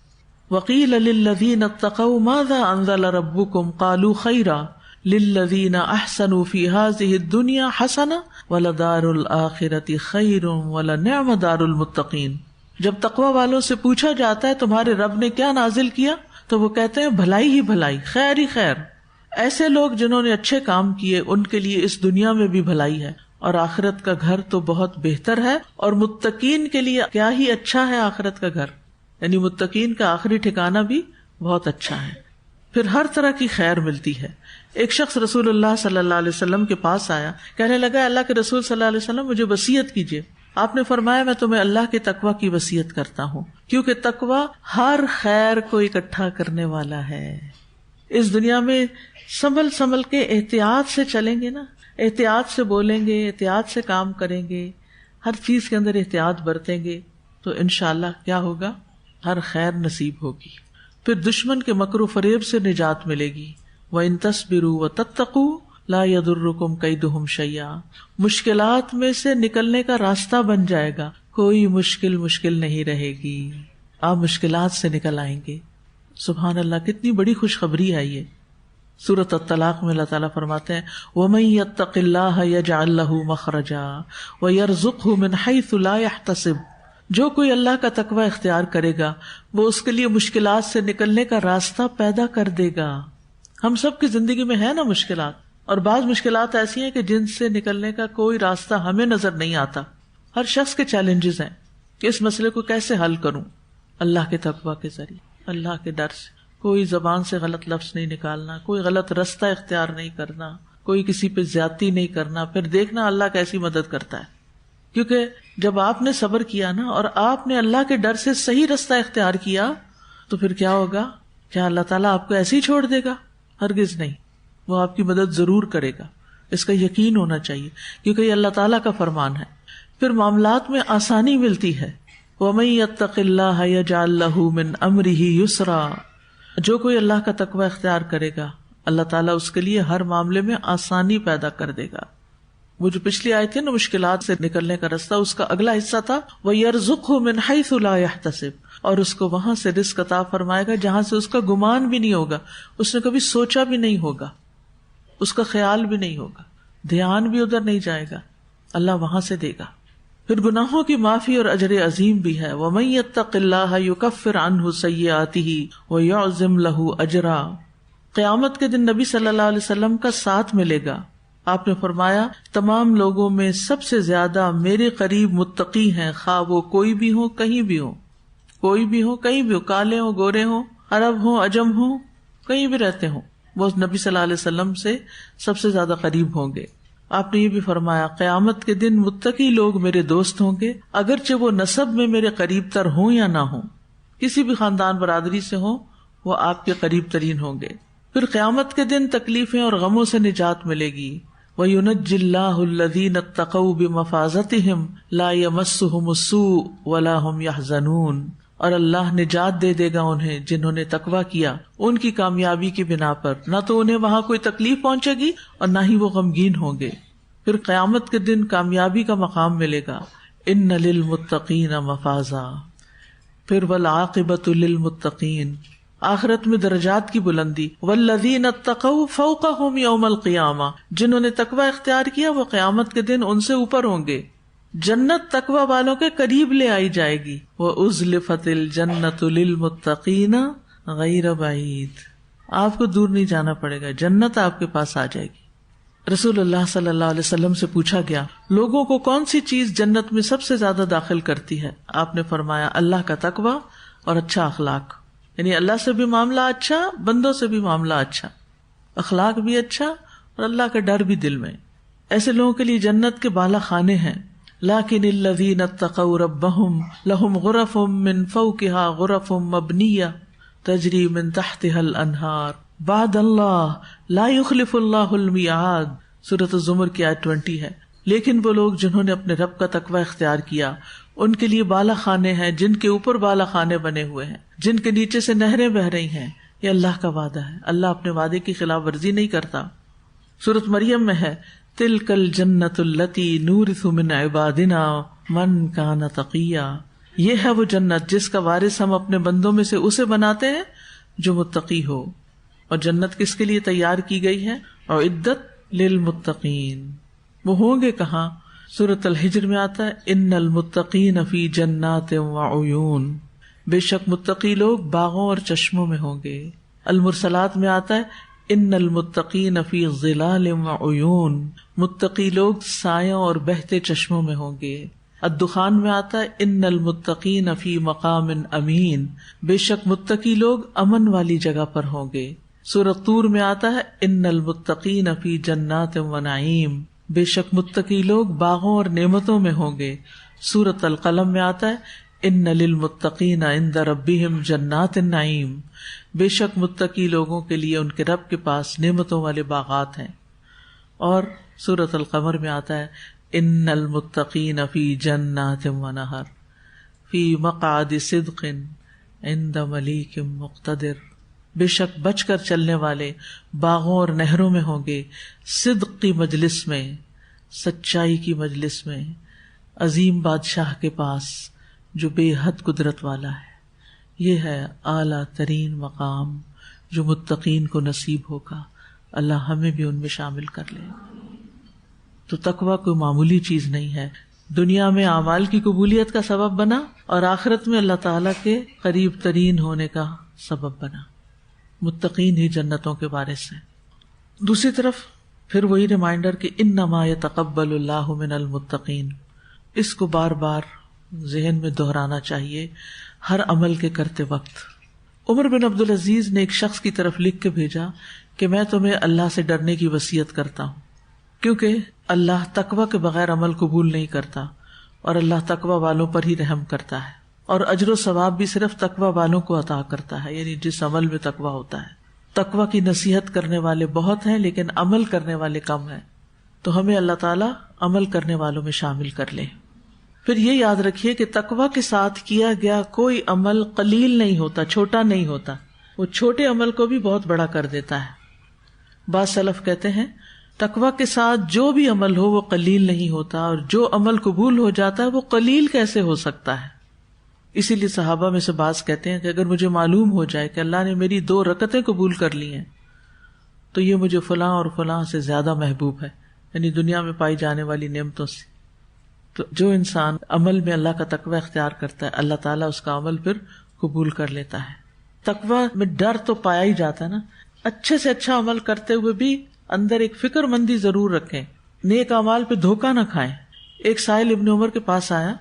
وقیل للذین اتقوا ماذا انزل ربکم قالوا خیرا للذین احسنوا فی هذه الدنیا حسنہ ولدار الآخرۃ خیر ولنعم دار المتقین. جب تقوی والوں سے پوچھا جاتا ہے تمہارے رب نے کیا نازل کیا تو وہ کہتے ہیں بھلائی ہی بھلائی، خیر ہی خیر. ایسے لوگ جنہوں نے اچھے کام کیے ان کے لیے اس دنیا میں بھی بھلائی ہے اور آخرت کا گھر تو بہت بہتر ہے. اور متقین کے لیے کیا ہی اچھا ہے آخرت کا گھر، یعنی متقین کا آخری ٹھکانہ بھی بہت اچھا ہے. پھر ہر طرح کی خیر ملتی ہے. ایک شخص رسول اللہ صلی اللہ علیہ وسلم کے پاس آیا، کہنے لگا اللہ کے رسول صلی اللہ علیہ وسلم مجھے وصیت کیجیے. آپ نے فرمایا میں تمہیں اللہ کے تقوی کی وصیت کرتا ہوں، کیونکہ تقوی ہر خیر کو اکٹھا کرنے والا ہے. اس دنیا میں سنبھل کے احتیاط سے چلیں گے نا، احتیاط سے بولیں گے، احتیاط سے کام کریں گے، ہر چیز کے اندر احتیاط برتیں گے تو انشاءاللہ کیا ہوگا؟ ہر خیر نصیب ہوگی. پھر دشمن کے مکر و فریب سے نجات ملے گی. وَإِن تَصْبِرُوا وَتَتَّقُوا لَا يَضُرُّكُمْ كَيْدُهُمْ شَيْئًا. مشکلات میں سے نکلنے کا راستہ بن جائے گا، کوئی مشکل نہیں رہے گی. آپ مشکلات سے نکل آئیں گے. سبحان اللہ، کتنی بڑی خوشخبری ہے یہ. سورۃ الطلاق میں اللہ تعالیٰ فرماتے ہیں وَمَن يَتَّقِ اللَّهَ يَجْعَل لَّهُ مَخْرَجًا وَيَرْزُقْهُ مِنْ حَيْثُ لَا يَحْتَسِبُ. جو کوئی اللہ کا تقوی اختیار کرے گا وہ اس کے لیے مشکلات سے نکلنے کا راستہ پیدا کر دے گا. ہم سب کی زندگی میں ہے نا مشکلات، اور بعض مشکلات ایسی ہیں کہ جن سے نکلنے کا کوئی راستہ ہمیں نظر نہیں آتا. ہر شخص کے چیلنجز ہیں کہ اس مسئلے کو کیسے حل کروں. اللہ کے تقوی کے ذریعے، اللہ کے ڈر سے، کوئی زبان سے غلط لفظ نہیں نکالنا، کوئی غلط رستہ اختیار نہیں کرنا، کوئی کسی پہ زیادتی نہیں کرنا. پھر دیکھنا اللہ کیسی مدد کرتا ہے. کیونکہ جب آپ نے صبر کیا نا اور آپ نے اللہ کے ڈر سے صحیح رستہ اختیار کیا تو پھر کیا ہوگا؟ کیا اللہ تعالیٰ آپ کو ایسے ہی چھوڑ دے گا؟ ہرگز نہیں، وہ آپ کی مدد ضرور کرے گا. اس کا یقین ہونا چاہیے کیونکہ یہ اللہ تعالیٰ کا فرمان ہے. پھر معاملات میں آسانی ملتی ہے. وَمَن يَتَّقِ اللَّهَ يَجْعَل لَّهُ مِنْ أَمْرِهِ يُسْرًا. جو کوئی اللہ کا تقوی اختیار کرے گا اللہ تعالیٰ اس کے لیے ہر معاملے میں آسانی پیدا کر دے گا. وہ جو پچھلی آیت تھی نا مشکلات سے نکلنے کا راستہ، اس کا اگلا حصہ تھا وَيَرْزُقْهُ مِنْ حَيْثُ لَا يَحْتَسِبُ. اور اس کو وہاں سے رزق عطا فرمائے گا جہاں سے اس کا گمان بھی نہیں ہوگا، اس نے کبھی سوچا بھی نہیں ہوگا، اس کا خیال بھی نہیں ہوگا، دھیان بھی ادھر نہیں جائے گا، اللہ وہاں سے دے گا. پھر گناہوں کی معافی اور اجر عظیم بھی ہے. وَمَن يَتَّقِ اللَّهَ يُكَفِّرْ عَنْهُ سَيِّئَاتِهِ وَيُعْظِمْ لَهُ أَجْرًا. قیامت کے دن نبی صلی اللہ علیہ وسلم کا ساتھ ملے گا. آپ نے فرمایا تمام لوگوں میں سب سے زیادہ میرے قریب متقی ہیں، خواہ وہ کوئی بھی ہو، کہیں بھی ہو، کوئی بھی ہو، کہیں بھی ہو، کالے ہوں، گورے ہوں، عرب ہوں، عجم ہوں، کہیں بھی رہتے ہوں، وہ نبی صلی اللہ علیہ وسلم سے سب سے زیادہ قریب ہوں گے. آپ نے یہ بھی فرمایا قیامت کے دن متقی لوگ میرے دوست ہوں گے، اگرچہ وہ نسب میں میرے قریب تر ہوں یا نہ ہوں، کسی بھی خاندان برادری سے ہوں، وہ آپ کے قریب ترین ہوں گے. پھر قیامت کے دن تکلیفیں اور غموں سے نجات ملے گی. وَيُنَجِّ اللَّهُ الَّذِينَ اتَّقَوْا بِمَفَازَتِهِمْ لَا يَمَسُّهُمُ السُّوءُ وَلَا هُمْ يَحْزَنُونَ. اور اللہ نجات دے دے گا انہیں جنہوں نے تقویٰ کیا ان کی کامیابی کی بنا پر، نہ تو انہیں وہاں کوئی تکلیف پہنچے گی اور نہ ہی وہ غمگین ہوں گے. پھر قیامت کے دن کامیابی کا مقام ملے گا. ان للمتقین مفازا. پھر والعاقبۃ للمتقین، آخرت میں درجات کی بلندی. والذین اتقوا فوقہم یوم القیامہ، جنہوں نے تقوی اختیار کیا وہ قیامت کے دن ان سے اوپر ہوں گے. جنت تقوی والوں کے قریب لے آئی جائے گی. وَأُزْلِفَتِ الْجَنَّةُ لِلْمُتَّقِينَ غَيْرَ بَعِيدٍ. آپ کو دور نہیں جانا پڑے گا، جنت آپ کے پاس آ جائے گی. رسول اللہ صلی اللہ علیہ وسلم سے پوچھا گیا لوگوں کو کون سی چیز جنت میں سب سے زیادہ داخل کرتی ہے؟ آپ نے فرمایا اللہ کا تقوی اور اچھا اخلاق، یعنی اللہ سے بھی معاملہ اچھا، بندوں سے بھی معاملہ اچھا، اخلاق بھی اچھا اور اللہ کا ڈر بھی دل میں. ایسے لوگوں کے لیے جنت کے بالا خانے ہیں. لیکن الذین اتقوا ربہم لہم غرف من فوقہا غرف مبنیہ تجری من تحتہا الانہار بعد اللہ لا یخلف اللہ المیعاد. سورۃ الزمر کی آیت 20 ہے. لیکن وہ لوگ جنہوں نے اپنے رب کا تقوی اختیار کیا ان کے لیے بالا خانے ہیں جن کے اوپر بالا خانے بنے ہوئے ہیں، جن کے نیچے سے نہریں بہ رہی ہیں. یہ اللہ کا وعدہ ہے، اللہ اپنے وعدے کی خلاف ورزی نہیں کرتا. سورۃ مریم میں ہے تلک الجنۃ التی نورث من عبادنا من کان تقیا. یہ ہے وہ جنت جس کا وارث ہم اپنے بندوں میں سے اسے بناتے ہیں جو متقی ہو. اور جنت کس کے لیے تیار کی گئی ہے؟ اعدت للمتقین. وہ ہوں گے کہاں؟ سورۃ الحجر میں آتا ہے ان المتقین فی جنات وعیون. بے شک متقی لوگ باغوں اور چشموں میں ہوں گے. المرسلات میں آتا ہے ان المتقین فی ظلال وعیون. متقی لوگ سایوں اور بہتے چشموں میں ہوں گے. الدخان میں آتا ہے ان المتقین فی مقام امین. بے شک متقی لوگ امن والی جگہ پر ہوں گے. سورۃ طور میں آتا ہے ان المتقین فی جنات ونعیم. بے شک متقی لوگ باغوں اور نعمتوں میں ہوں گے. سورۃ القلم میں آتا ہے ان للمتقین عند ربہم جنات النعیم. بے شک متقی لوگوں کے لیے ان کے رب کے پاس نعمتوں والے باغات ہیں. اور سورۃ القمر میں آتا ہے ان المتقین فی جنات ونہر فی مقعد صدق عند ملیک مقتدر. بے شک بچ کر چلنے والے باغوں اور نہروں میں ہوں گے، صدق کی مجلس میں، سچائی کی مجلس میں، عظیم بادشاہ کے پاس جو بے حد قدرت والا ہے. یہ ہے اعلیٰ ترین مقام جو متقین کو نصیب ہوگا. اللہ ہمیں بھی ان میں شامل کر لے. تو تقویٰ کوئی معمولی چیز نہیں ہے، دنیا میں اعمال کی قبولیت کا سبب بنا اور آخرت میں اللہ تعالیٰ کے قریب ترین ہونے کا سبب بنا. متقین ہی جنتوں کے وارث ہیں. دوسری طرف پھر وہی ریمائنڈر کہ انما یتقبل اللہ من المتقین. اس کو بار بار ذہن میں دہرانا چاہیے ہر عمل کے کرتے وقت. عمر بن عبدالعزیز نے ایک شخص کی طرف لکھ کے بھیجا کہ میں تمہیں اللہ سے ڈرنے کی وصیت کرتا ہوں، کیونکہ اللہ تقوی کے بغیر عمل قبول نہیں کرتا اور اللہ تقوی والوں پر ہی رحم کرتا ہے، اور اجر و ثواب بھی صرف تقوی والوں کو عطا کرتا ہے، یعنی جس عمل میں تقوی ہوتا ہے. تقوی کی نصیحت کرنے والے بہت ہیں لیکن عمل کرنے والے کم ہیں، تو ہمیں اللہ تعالیٰ عمل کرنے والوں میں شامل کر لے. پھر یہ یاد رکھیے کہ تقوی کے ساتھ کیا گیا کوئی عمل قلیل نہیں ہوتا، چھوٹا نہیں ہوتا، وہ چھوٹے عمل کو بھی بہت بڑا کر دیتا ہے. بعض سلف کہتے ہیں تقوی کے ساتھ جو بھی عمل ہو وہ قلیل نہیں ہوتا، اور جو عمل قبول ہو جاتا ہے وہ قلیل کیسے ہو سکتا ہے. اسی لیے صحابہ میں سے بعض کہتے ہیں کہ اگر مجھے معلوم ہو جائے کہ اللہ نے میری 2 رکعتیں قبول کر لی ہیں تو یہ مجھے فلاں اور فلاں سے زیادہ محبوب ہے، یعنی دنیا میں پائی جانے والی نعمتوں سے. تو جو انسان عمل میں اللہ کا تقوی اختیار کرتا ہے اللہ تعالیٰ اس کا عمل پھر قبول کر لیتا ہے. تقوی میں ڈر تو پایا ہی جاتا ہے نا. اچھے سے اچھا عمل کرتے ہوئے بھی اندر ایک فکر مندی ضرور رکھیں، نیک اعمال پہ دھوکہ نہ کھائیں. ایک سائل ابن عمر کے پاس آیا،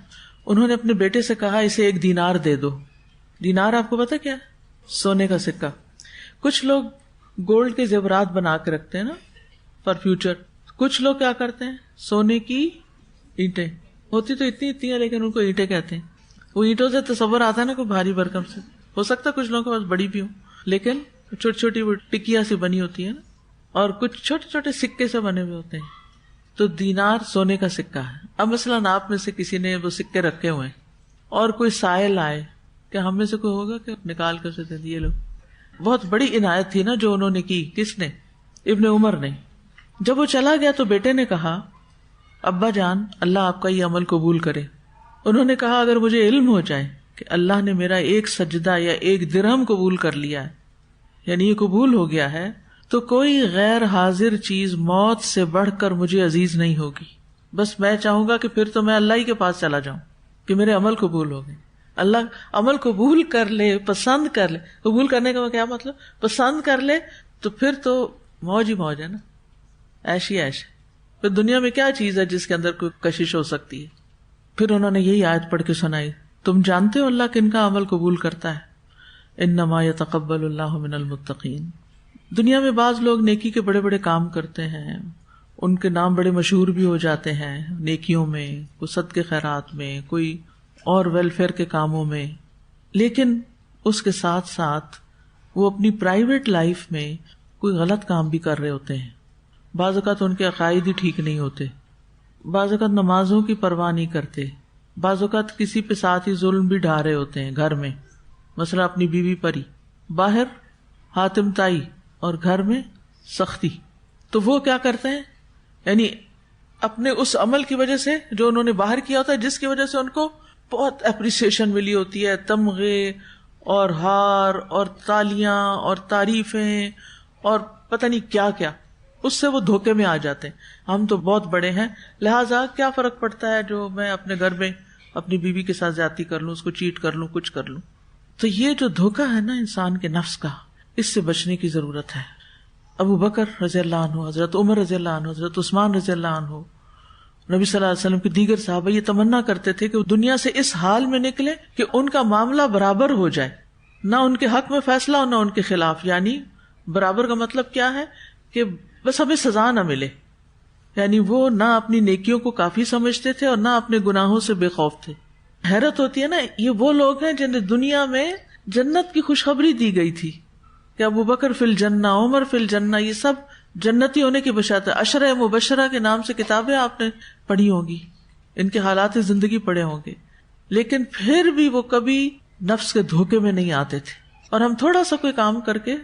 انہوں نے اپنے بیٹے سے کہا اسے 1 دینار دے دو. دینار آپ کو پتا کیا ہے؟ سونے کا سکہ. کچھ لوگ گولڈ کے زیورات بنا کے رکھتے ہیں نا فار فیوچر. کچھ لوگ کیا کرتے ہیں، سونے کی اینٹیں ہوتی تو اتنی ہیں لیکن ان کو اینٹیں کہتے ہیں. وہ اینٹوں سے تصور آتا ہے نا کوئی بھاری بھرکم سے، ہو سکتا ہے کچھ لوگوں کے پاس بڑی بھی ہو لیکن چھوٹی چھوٹی وہ ٹکیا سی بنی ہوتی ہے نا، اور کچھ چھوٹے چھوٹے سکے سے بنے ہوئے ہوتے ہیں. تو دینار سونے کا سکہ ہے. اب مثلاً آپ میں سے کسی نے وہ سکے رکھے ہوئے ہیں اور کوئی سائل آئے، کیا ہم میں سے کوئی ہوگا کہ نکال کر اسے دے دیے؟ لوگ بہت بڑی عنایت تھی نا جو انہوں نے کی. کس نے؟ ابن عمر نے. جب وہ چلا گیا تو بیٹے نے کہا ابا جان اللہ آپ کا یہ عمل قبول کرے. انہوں نے کہا اگر مجھے علم ہو جائے کہ اللہ نے میرا 1 سجدہ یا 1 درہم قبول کر لیا ہے، یعنی یہ قبول ہو گیا ہے، تو کوئی غیر حاضر چیز موت سے بڑھ کر مجھے عزیز نہیں ہوگی. بس میں چاہوں گا کہ پھر تو میں اللہ ہی کے پاس چلا جاؤں کہ میرے عمل قبول ہو گئے. اللہ عمل قبول کر لے، پسند کر لے. قبول کرنے کا کیا مطلب؟ پسند کر لے تو پھر تو موج ہی موج ہے نا. ایش ہی ایش. پھر دنیا میں کیا چیز ہے جس کے اندر کوئی کشش ہو سکتی ہے؟ پھر انہوں نے یہی آیت پڑھ کے سنائی, تم جانتے ہو اللہ کن کا عمل قبول کرتا ہے؟ انما یتقبل اللہ من المتقین. دنیا میں بعض لوگ نیکی کے بڑے بڑے کام کرتے ہیں, ان کے نام بڑے مشہور بھی ہو جاتے ہیں نیکیوں میں, کوئی صدقے خیرات میں, کوئی اور ویلفیئر کے کاموں میں, لیکن اس کے ساتھ ساتھ وہ اپنی پرائیویٹ لائف میں کوئی غلط کام بھی کر رہے ہوتے ہیں. بعض اوقات ان کے عقائد ہی ٹھیک نہیں ہوتے, بعض اوقات نمازوں کی پرواہ نہیں کرتے, بعض اوقات کسی پہ ساتھ ہی ظلم بھی ڈھا رہے ہوتے ہیں گھر میں, مثلا اپنی بیوی پر ہی, باہر حاتم تائی اور گھر میں سختی. تو وہ کیا کرتے ہیں, یعنی اپنے اس عمل کی وجہ سے جو انہوں نے باہر کیا ہوتا ہے, جس کی وجہ سے ان کو بہت اپریسیشن ملی ہوتی ہے, تمغے اور ہار اور تالیاں اور تعریفیں اور پتہ نہیں کیا کیا, اس سے وہ دھوکے میں آ جاتے ہیں. ہم تو بہت بڑے ہیں, لہٰذا کیا فرق پڑتا ہے جو میں اپنے گھر میں اپنی بیوی کے ساتھ زیادتی کر لوں, اس کو چیٹ کر لوں, کچھ کر لوں. تو یہ جو دھوکا ہے نا انسان کے نفس کا, اس سے بچنے کی ضرورت ہے. ابو بکر رضی اللہ عنہ, حضرت عمر رضی اللہ عنہ, حضرت عثمان رضی اللہ عنہ, نبی صلی اللہ علیہ وسلم کے دیگر صحابہ یہ تمنا کرتے تھے کہ وہ دنیا سے اس حال میں نکلے کہ ان کا معاملہ برابر ہو جائے, نہ ان کے حق میں فیصلہ اور نہ ان کے خلاف. یعنی برابر کا مطلب کیا ہے کہ بس ہمیں سزا نہ ملے. یعنی وہ نہ اپنی نیکیوں کو کافی سمجھتے تھے اور نہ اپنے گناہوں سے بے خوف تھے. حیرت ہوتی ہے نا, یہ وہ لوگ ہیں جنہیں دنیا میں جنت کی خوشخبری دی گئی تھی کہ ابو بکر فی الجنہ, عمر فی الجنہ, یہ سب جنتی ہونے کی بشارت ہے. عشرہ مبشرہ کے نام سے کتابیں آپ نے پڑھی ہوں گی, ان کے حالات زندگی پڑھے ہوں گے, لیکن پھر بھی وہ کبھی نفس کے دھوکے میں نہیں آتے تھے. اور ہم تھوڑا سا کوئی کام کر کے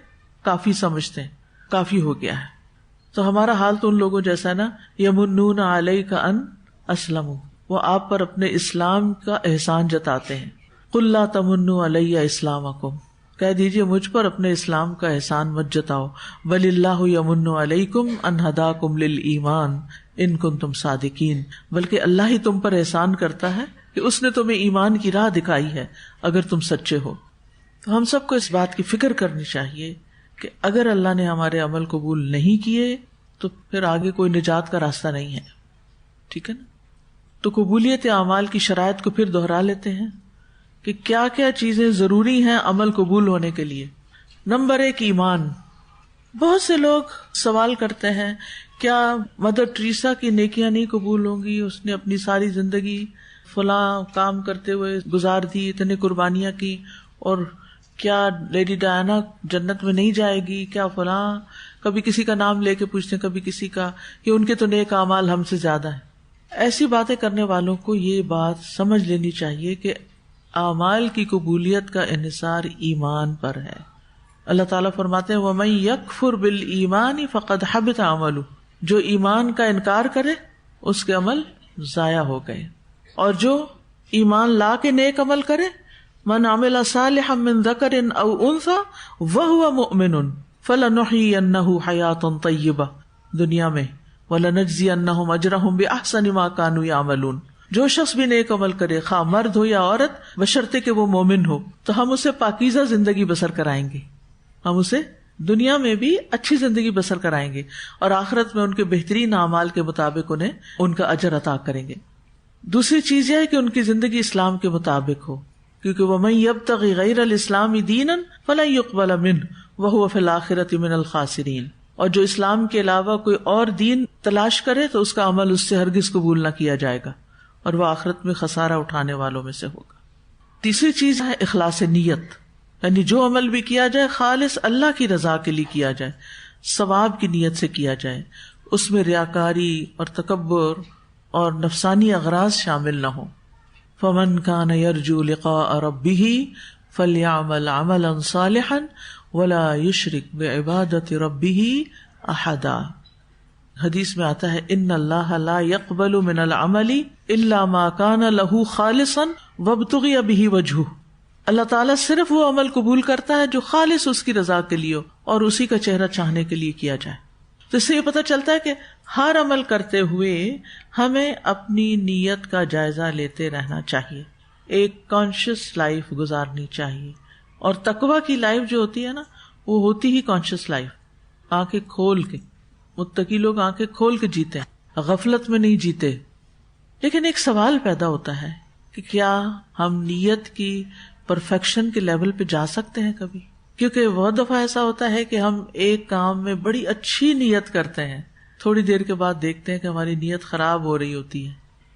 کافی سمجھتے ہیں, کافی ہو گیا ہے. تو ہمارا حال تو ان لوگوں جیسا نا, یمنون علیک ان اسلموا, وہ آپ پر اپنے اسلام کا احسان جتاتے ہیں. قل لا تمنوا علی اسلامکم, کہہ دیجئے مجھ پر اپنے اسلام کا احسان مت جتاؤ. بل اللہ یمن علیکم ان ہداکم للایمان ان کنتم صادقین, بلکہ اللہ ہی تم پر احسان کرتا ہے کہ اس نے تمہیں ایمان کی راہ دکھائی ہے اگر تم سچے ہو. تو ہم سب کو اس بات کی فکر کرنی چاہیے کہ اگر اللہ نے ہمارے عمل قبول نہیں کیے تو پھر آگے کوئی نجات کا راستہ نہیں ہے. ٹھیک ہے نا. تو قبولیت اعمال کی شرائط کو پھر دوہرا لیتے ہیں کہ کیا کیا چیزیں ضروری ہیں عمل قبول ہونے کے لیے. نمبر 1, ایمان. بہت سے لوگ سوال کرتے ہیں کیا مدر ٹریسا کی نیکیاں نہیں قبول ہوں گی, اس نے اپنی ساری زندگی فلاں کام کرتے ہوئے گزار دی, اتنے قربانیاں کی, اور کیا لیڈی ڈائنا جنت میں نہیں جائے گی, کیا فلاں, کبھی کسی کا نام لے کے پوچھتے ہیں, کبھی کسی کا, کہ ان کے تو نیک اعمال ہم سے زیادہ ہیں. ایسی باتیں کرنے والوں کو یہ بات سمجھ لینی چاہیے کہ اعمال کی قبولیت کا انحصار ایمان پر ہے. اللہ تعالیٰ فرماتے ہیں وَمَن يَكْفُرْ بِالْإِيمَانِ فَقَدْ حَبِطَ عَمَلُهُ, جو ایمان کا انکار کرے اس کے عمل ضائع ہو گئے. اور جو ایمان لا کے نیک عمل کرے, من عمل صالحا من ذکر او انثى وهو مؤمن فلنحيينه حیاة طیبہ, دنیا میں, ولنجزینہم اجرہم باحسن ما كانوا يعملون. جو شخص بھی نیک عمل کرے, خواہ مرد ہو یا عورت, بشرطے کہ وہ مومن ہو, تو ہم اسے پاکیزہ زندگی بسر کرائیں گے. ہم اسے دنیا میں بھی اچھی زندگی بسر کرائیں گے اور آخرت میں ان کے بہترین اعمال کے مطابق انہیں ان کا اجر عطا کریں گے. دوسری چیز یہ ہے کہ ان کی زندگی اسلام کے مطابق ہو, کیونکہ وَمَن يَبْتَغِ غَيْرَ الْإِسْلَامِ دِينًا فَلَن يُقْبَلَ مِنْهُ وَهُوَ فِي الْآخِرَةِ مِنَ الْخَاسِرِينَ. اور جو اسلام کے علاوہ کوئی اور دین تلاش کرے تو اس کا عمل اس سے ہرگز قبول نہ کیا جائے گا اور وہ آخرت میں خسارہ اٹھانے والوں میں سے ہوگا. تیسری چیز ہے اخلاص نیت, یعنی جو عمل بھی کیا جائے خالص اللہ کی رضا کے لیے کیا جائے, ثواب کی نیت سے کیا جائے, اس میں ریاکاری اور تکبر اور نفسانی اغراض شامل نہ ہوں. فمن كان يرجو لقاء ربه فليعمل عملا صالحا ولا يشرك بعبادة ربه احدا. حدیث میں آتا ہے ان اللہ لا يقبل من العمل الا ما كان له خالصا وابتغي به وجهه. اللہ تعالیٰ صرف وہ عمل قبول کرتا ہے جو خالص اس کی رضا کے لیے ہو اور اسی کا چہرہ چاہنے کے لیے کیا جائے. تو اس سے یہ پتہ چلتا ہے کہ ہر عمل کرتے ہوئے ہمیں اپنی نیت کا جائزہ لیتے رہنا چاہیے, ایک کانشیس لائف گزارنی چاہیے. اور تقویٰ کی لائف جو ہوتی ہے نا, وہ ہوتی ہی کانشیس لائف, آنکھیں کھول کے متقی لوگ آنکھیں کھول کے جیتے ہیں، غفلت میں نہیں جیتے. لیکن ایک سوال پیدا ہوتا ہے کہ کیا ہم نیت کی پرفیکشن کے لیول پہ جا سکتے ہیں کبھی؟ کیونکہ بہت دفعہ ایسا ہوتا ہے کہ ہم ایک کام میں بڑی اچھی نیت کرتے ہیں، تھوڑی دیر کے بعد دیکھتے ہیں کہ ہماری نیت خراب ہو رہی ہوتی ہے.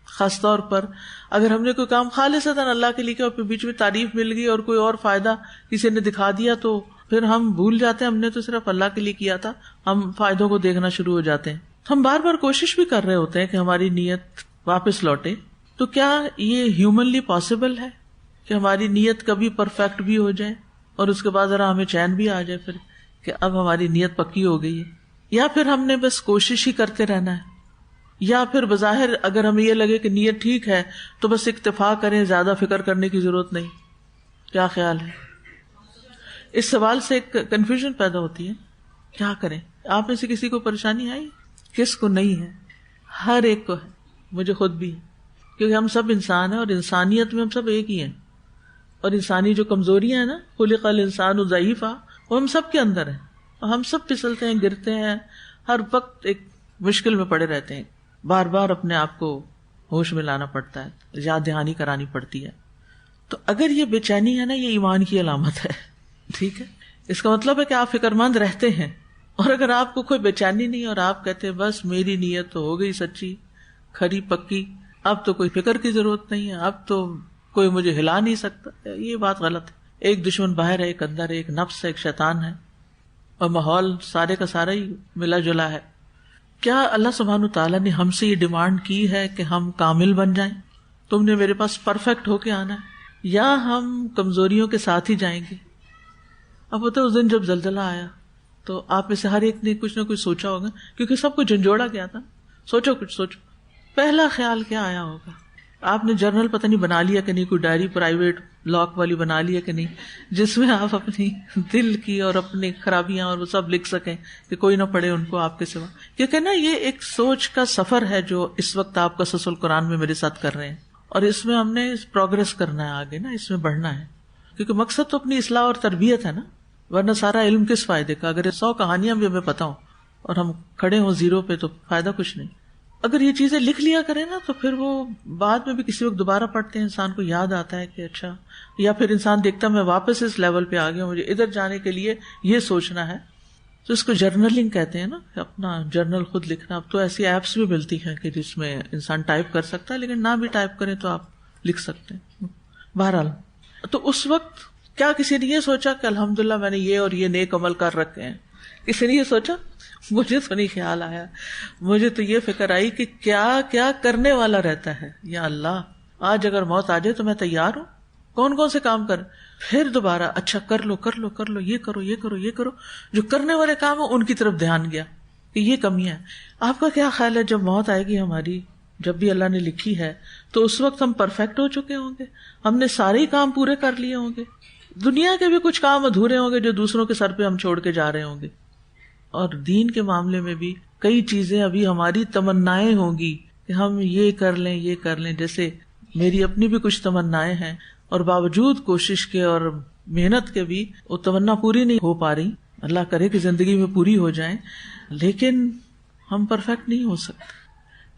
خاص طور پر اگر ہم نے کوئی کام خالصتاً اللہ کے لیے کیا اور پھر بیچ میں تعریف مل گئی اور کوئی اور فائدہ کسی نے دکھا دیا تو پھر ہم بھول جاتے ہیں ہم نے تو صرف اللہ کے لیے کیا تھا، ہم فائدوں کو دیکھنا شروع ہو جاتے ہیں. ہم بار بار کوشش بھی کر رہے ہوتے ہیں کہ ہماری نیت واپس لوٹے. تو کیا یہ ہیومنلی پاسبل ہے کہ ہماری نیت کبھی پرفیکٹ بھی ہو جائے اور اس کے بعد ذرا ہمیں چین بھی آ جائے پھر کہ اب ہماری نیت پکی ہو گئی ہے؟ یا پھر ہم نے بس کوشش ہی کرتے رہنا ہے؟ یا پھر بظاہر اگر ہمیں یہ لگے کہ نیت ٹھیک ہے تو بس اکتفا کریں، زیادہ فکر کرنے کی ضرورت نہیں؟ کیا خیال ہے؟ اس سوال سے ایک کنفیوژن پیدا ہوتی ہے، کیا کریں؟ آپ میں سے کسی کو پریشانی آئی؟ کس کو نہیں ہے؟ ہر ایک کو ہے، مجھے خود بھی ہے، کیونکہ ہم سب انسان ہیں اور انسانیت میں ہم سب ایک ہی ہیں. اور انسانی جو کمزوریاں ہیں نا، خلق الانسان ضعیفا، وہ ہم سب کے اندر ہیں اور ہم سب پھسلتے ہیں، گرتے ہیں، ہر وقت ایک مشکل میں پڑے رہتے ہیں. بار بار اپنے آپ کو ہوش میں لانا پڑتا ہے، یاد دہانی کرانی پڑتی ہے. تو اگر یہ بے چینی ہے نا، یہ ایمان کی علامت ہے. ٹھیک ہے، اس کا مطلب ہے کہ آپ فکر مند رہتے ہیں. اور اگر آپ کو کوئی بے چینی نہیں اور آپ کہتے ہیں بس میری نیت تو ہو گئی سچی کھری پکی، اب تو کوئی فکر کی ضرورت نہیں ہے، اب تو کوئی مجھے ہلا نہیں سکتا، یہ بات غلط ہے. ایک دشمن باہر ہے، ایک اندر ہے، ایک نفس ہے، ایک شیطان ہے، اور ماحول سارے کا سارا ہی ملا جلا ہے. کیا اللہ سبحانہ تعالیٰ نے ہم سے یہ ڈیمانڈ کی ہے کہ ہم کامل بن جائیں؟ تم نے میرے پاس پرفیکٹ ہو کے آنا ہے، یا ہم کمزوریوں کے ساتھ ہی جائیں گے؟ اب ہوتا ہے اس دن جب زلزلہ آیا تو آپ میں سے ہر ایک نے کچھ نہ کچھ سوچا ہوگا، کیونکہ سب کو جھنجھوڑا گیا تھا. سوچو پہلا خیال کیا آیا ہوگا؟ آپ نے جرنل پتہ نہیں بنا لیا کہ نہیں، کوئی ڈائری پرائیویٹ لاک والی بنا لیا کہ نہیں، جس میں آپ اپنی دل کی اور اپنی خرابیاں اور وہ سب لکھ سکیں کہ کوئی نہ پڑھے ان کو آپ کے سوا. کیونکہ نا یہ ایک سوچ کا سفر ہے جو اس وقت آپ قصص القرآن میں میرے ساتھ کر رہے ہیں، اور اس میں ہم نے پروگرس کرنا ہے آگے نا، اس میں بڑھنا ہے. کیونکہ مقصد تو اپنی اصلاح اور تربیت ہے نا، ورنہ سارا علم کس فائدے کا؟ اگر 100 کہانیاں بھی ہمیں پتہ ہوں اور ہم کھڑے ہوں زیرو پہ تو فائدہ کچھ نہیں. اگر یہ چیزیں لکھ لیا کریں نا تو پھر وہ بعد میں بھی کسی وقت دوبارہ پڑھتے ہیں، انسان کو یاد آتا ہے کہ اچھا، یا پھر انسان دیکھتا میں واپس اس لیول پہ آ گیا، مجھے ادھر جانے کے لیے یہ سوچنا ہے. تو اس کو جرنلنگ کہتے ہیں نا، اپنا جرنل خود لکھنا. اب تو ایسی ایپس بھی ملتی ہیں کہ جس میں انسان ٹائپ کر سکتا ہے، لیکن نہ بھی ٹائپ کریں تو آپ لکھ سکتے ہیں. بہرحال تو اس وقت کیا کسی نے یہ سوچا کہ الحمدللہ میں نے یہ اور یہ نیک عمل کر رکھے ہیں؟ کسی نے یہ سوچا؟ مجھے تو نہیں خیال آیا. مجھے تو یہ فکر آئی کہ کیا کیا کرنے والا رہتا ہے. یا اللہ، آج اگر موت آ جائے تو میں تیار ہوں. کون کون سے کام کر، پھر دوبارہ اچھا کر لو، یہ کرو. جو کرنے والے کام ہیں ان کی طرف دھیان گیا کہ یہ کمیاں ہیں. آپ کا کیا خیال ہے جب موت آئے گی ہماری، جب بھی اللہ نے لکھی ہے، تو اس وقت ہم پرفیکٹ ہو چکے ہوں گے؟ ہم نے سارے ہی کام پورے کر لیے ہوں گے؟ دنیا کے بھی کچھ کام ادھورے ہوں گے جو دوسروں کے سر پہ ہم چھوڑ کے جا رہے ہوں گے. اور دین کے معاملے میں بھی کئی چیزیں ابھی ہماری تمنائیں ہوں گی کہ ہم یہ کر لیں. جیسے میری اپنی بھی کچھ تمنائیں ہیں اور باوجود کوشش کے اور محنت کے بھی وہ تمنا پوری نہیں ہو پا رہی. اللہ کرے کہ زندگی میں پوری ہو جائیں، لیکن ہم پرفیکٹ نہیں ہو سکتے.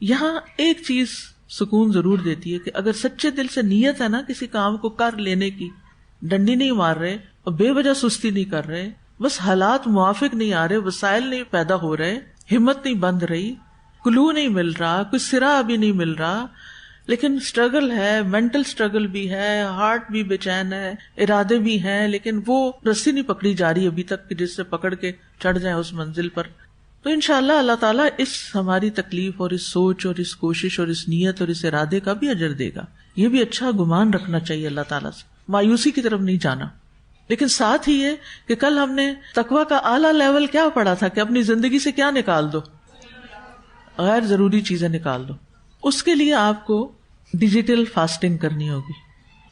یہاں ایک چیز سکون ضرور دیتی ہے کہ اگر سچے دل سے نیت ہے نا کسی کام کو کر لینے کی، ڈنڈی نہیں مار رہے اور بے وجہ سستی نہیں کر رہے، بس حالات موافق نہیں آ رہے، وسائل نہیں پیدا ہو رہے، ہمت نہیں بند رہی، کلو نہیں مل رہا، کوئی سرا ابھی نہیں مل رہا، لیکن اسٹرگل ہے، مینٹل اسٹرگل بھی ہے، ہارٹ بھی بے چین ہے، ارادے بھی ہیں، لیکن وہ رسی نہیں پکڑی جا رہی ابھی تک کہ جس سے پکڑ کے چڑھ جائیں اس منزل پر. تو انشاءاللہ اللہ تعالیٰ اس ہماری تکلیف اور اس سوچ اور اس کوشش اور اس نیت اور اس ارادے کا بھی اجر دے گا. یہ بھی اچھا گمان رکھنا چاہیے اللہ تعالیٰ سے، مایوسی کی طرف نہیں جانا. لیکن ساتھ ہی یہ کہ کل ہم نے تقویٰ کا اعلیٰ لیول کیا پڑھا تھا کہ اپنی زندگی سے کیا نکال دو، غیر ضروری چیزیں نکال دو. اس کے لیے آپ کو ڈیجیٹل فاسٹنگ کرنی ہوگی.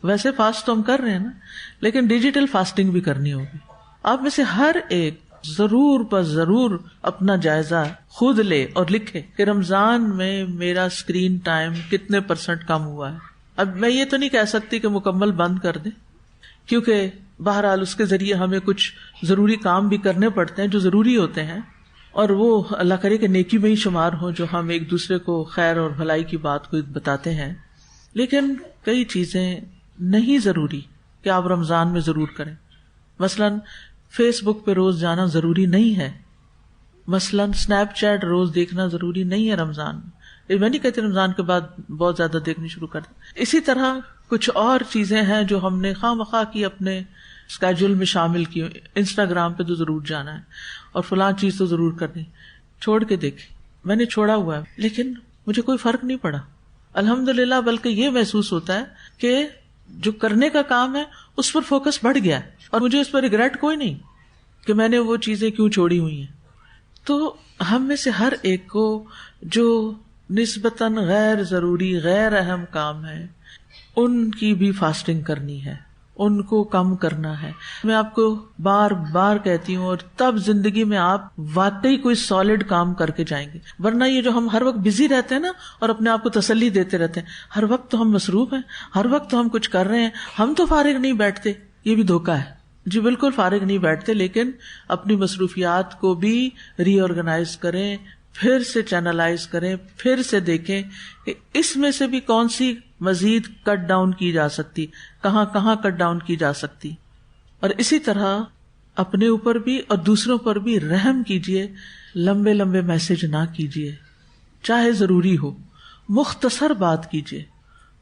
ویسے فاسٹ تو ہم کر رہے ہیں نا، لیکن ڈیجیٹل فاسٹنگ بھی کرنی ہوگی. آپ میں سے ہر ایک ضرور اپنا جائزہ خود لے اور لکھے کہ رمضان میں میرا اسکرین ٹائم کتنے % کم ہوا ہے. اب میں یہ تو نہیں کہہ سکتی کہ مکمل بند کر دیں، کیونکہ بہرحال اس کے ذریعے ہمیں کچھ ضروری کام بھی کرنے پڑتے ہیں جو ضروری ہوتے ہیں، اور وہ اللہ کرے کہ نیکی میں ہی شمار ہو جو ہم ایک دوسرے کو خیر اور بھلائی کی بات کو بتاتے ہیں. لیکن کئی چیزیں نہیں ضروری کہ آپ رمضان میں ضرور کریں. مثلاً فیس بک پہ روز جانا ضروری نہیں ہے. مثلاً اسنیپ چیٹ روز دیکھنا ضروری نہیں ہے رمضان میں. میں نہیں کہتی رمضان کے بعد بہت زیادہ دیکھنی شروع کر دیں. اسی طرح کچھ اور چیزیں ہیں جو ہم نے خواہ مخواہ کی اپنے اسکیجول میں شامل کی. انسٹاگرام پہ تو ضرور جانا ہے اور فلاں چیز تو ضرور کرنی. چھوڑ کے دیکھیں, میں نے چھوڑا ہوا ہے لیکن مجھے کوئی فرق نہیں پڑا الحمدللہ. بلکہ یہ محسوس ہوتا ہے کہ جو کرنے کا کام ہے اس پر فوکس بڑھ گیا ہے اور مجھے اس پر ریگریٹ کوئی نہیں کہ میں نے وہ چیزیں کیوں چھوڑی ہوئی ہیں. تو ہم میں سے ہر ایک کو جو نسبتاً غیر ضروری غیر اہم کام ہے ان کی بھی فاسٹنگ کرنی ہے, ان کو کم کرنا ہے. میں آپ کو بار بار کہتی ہوں, اور تب زندگی میں آپ واقعی کوئی سالڈ کام کر کے جائیں گے. ورنہ یہ جو ہم ہر وقت بزی رہتے ہیں نا اور اپنے آپ کو تسلی دیتے رہتے ہیں, ہر وقت تو ہم مصروف ہیں, ہر وقت تو ہم کچھ کر رہے ہیں, ہم تو فارغ نہیں بیٹھتے, یہ بھی دھوکہ ہے. جی بالکل فارغ نہیں بیٹھتے, لیکن اپنی مصروفیات کو بھی ری آرگنائز کریں, پھر سے چینلائز کریں, پھر سے دیکھیں کہ اس میں سے بھی کون سی مزید کٹ ڈاؤن کی جا سکتی, کہاں کہاں کٹ ڈاؤن کی جا سکتی. اور اسی طرح اپنے اوپر بھی اور دوسروں پر بھی رحم کیجیے. لمبے لمبے میسج نہ کیجیے, چاہے ضروری ہو, مختصر بات کیجیے.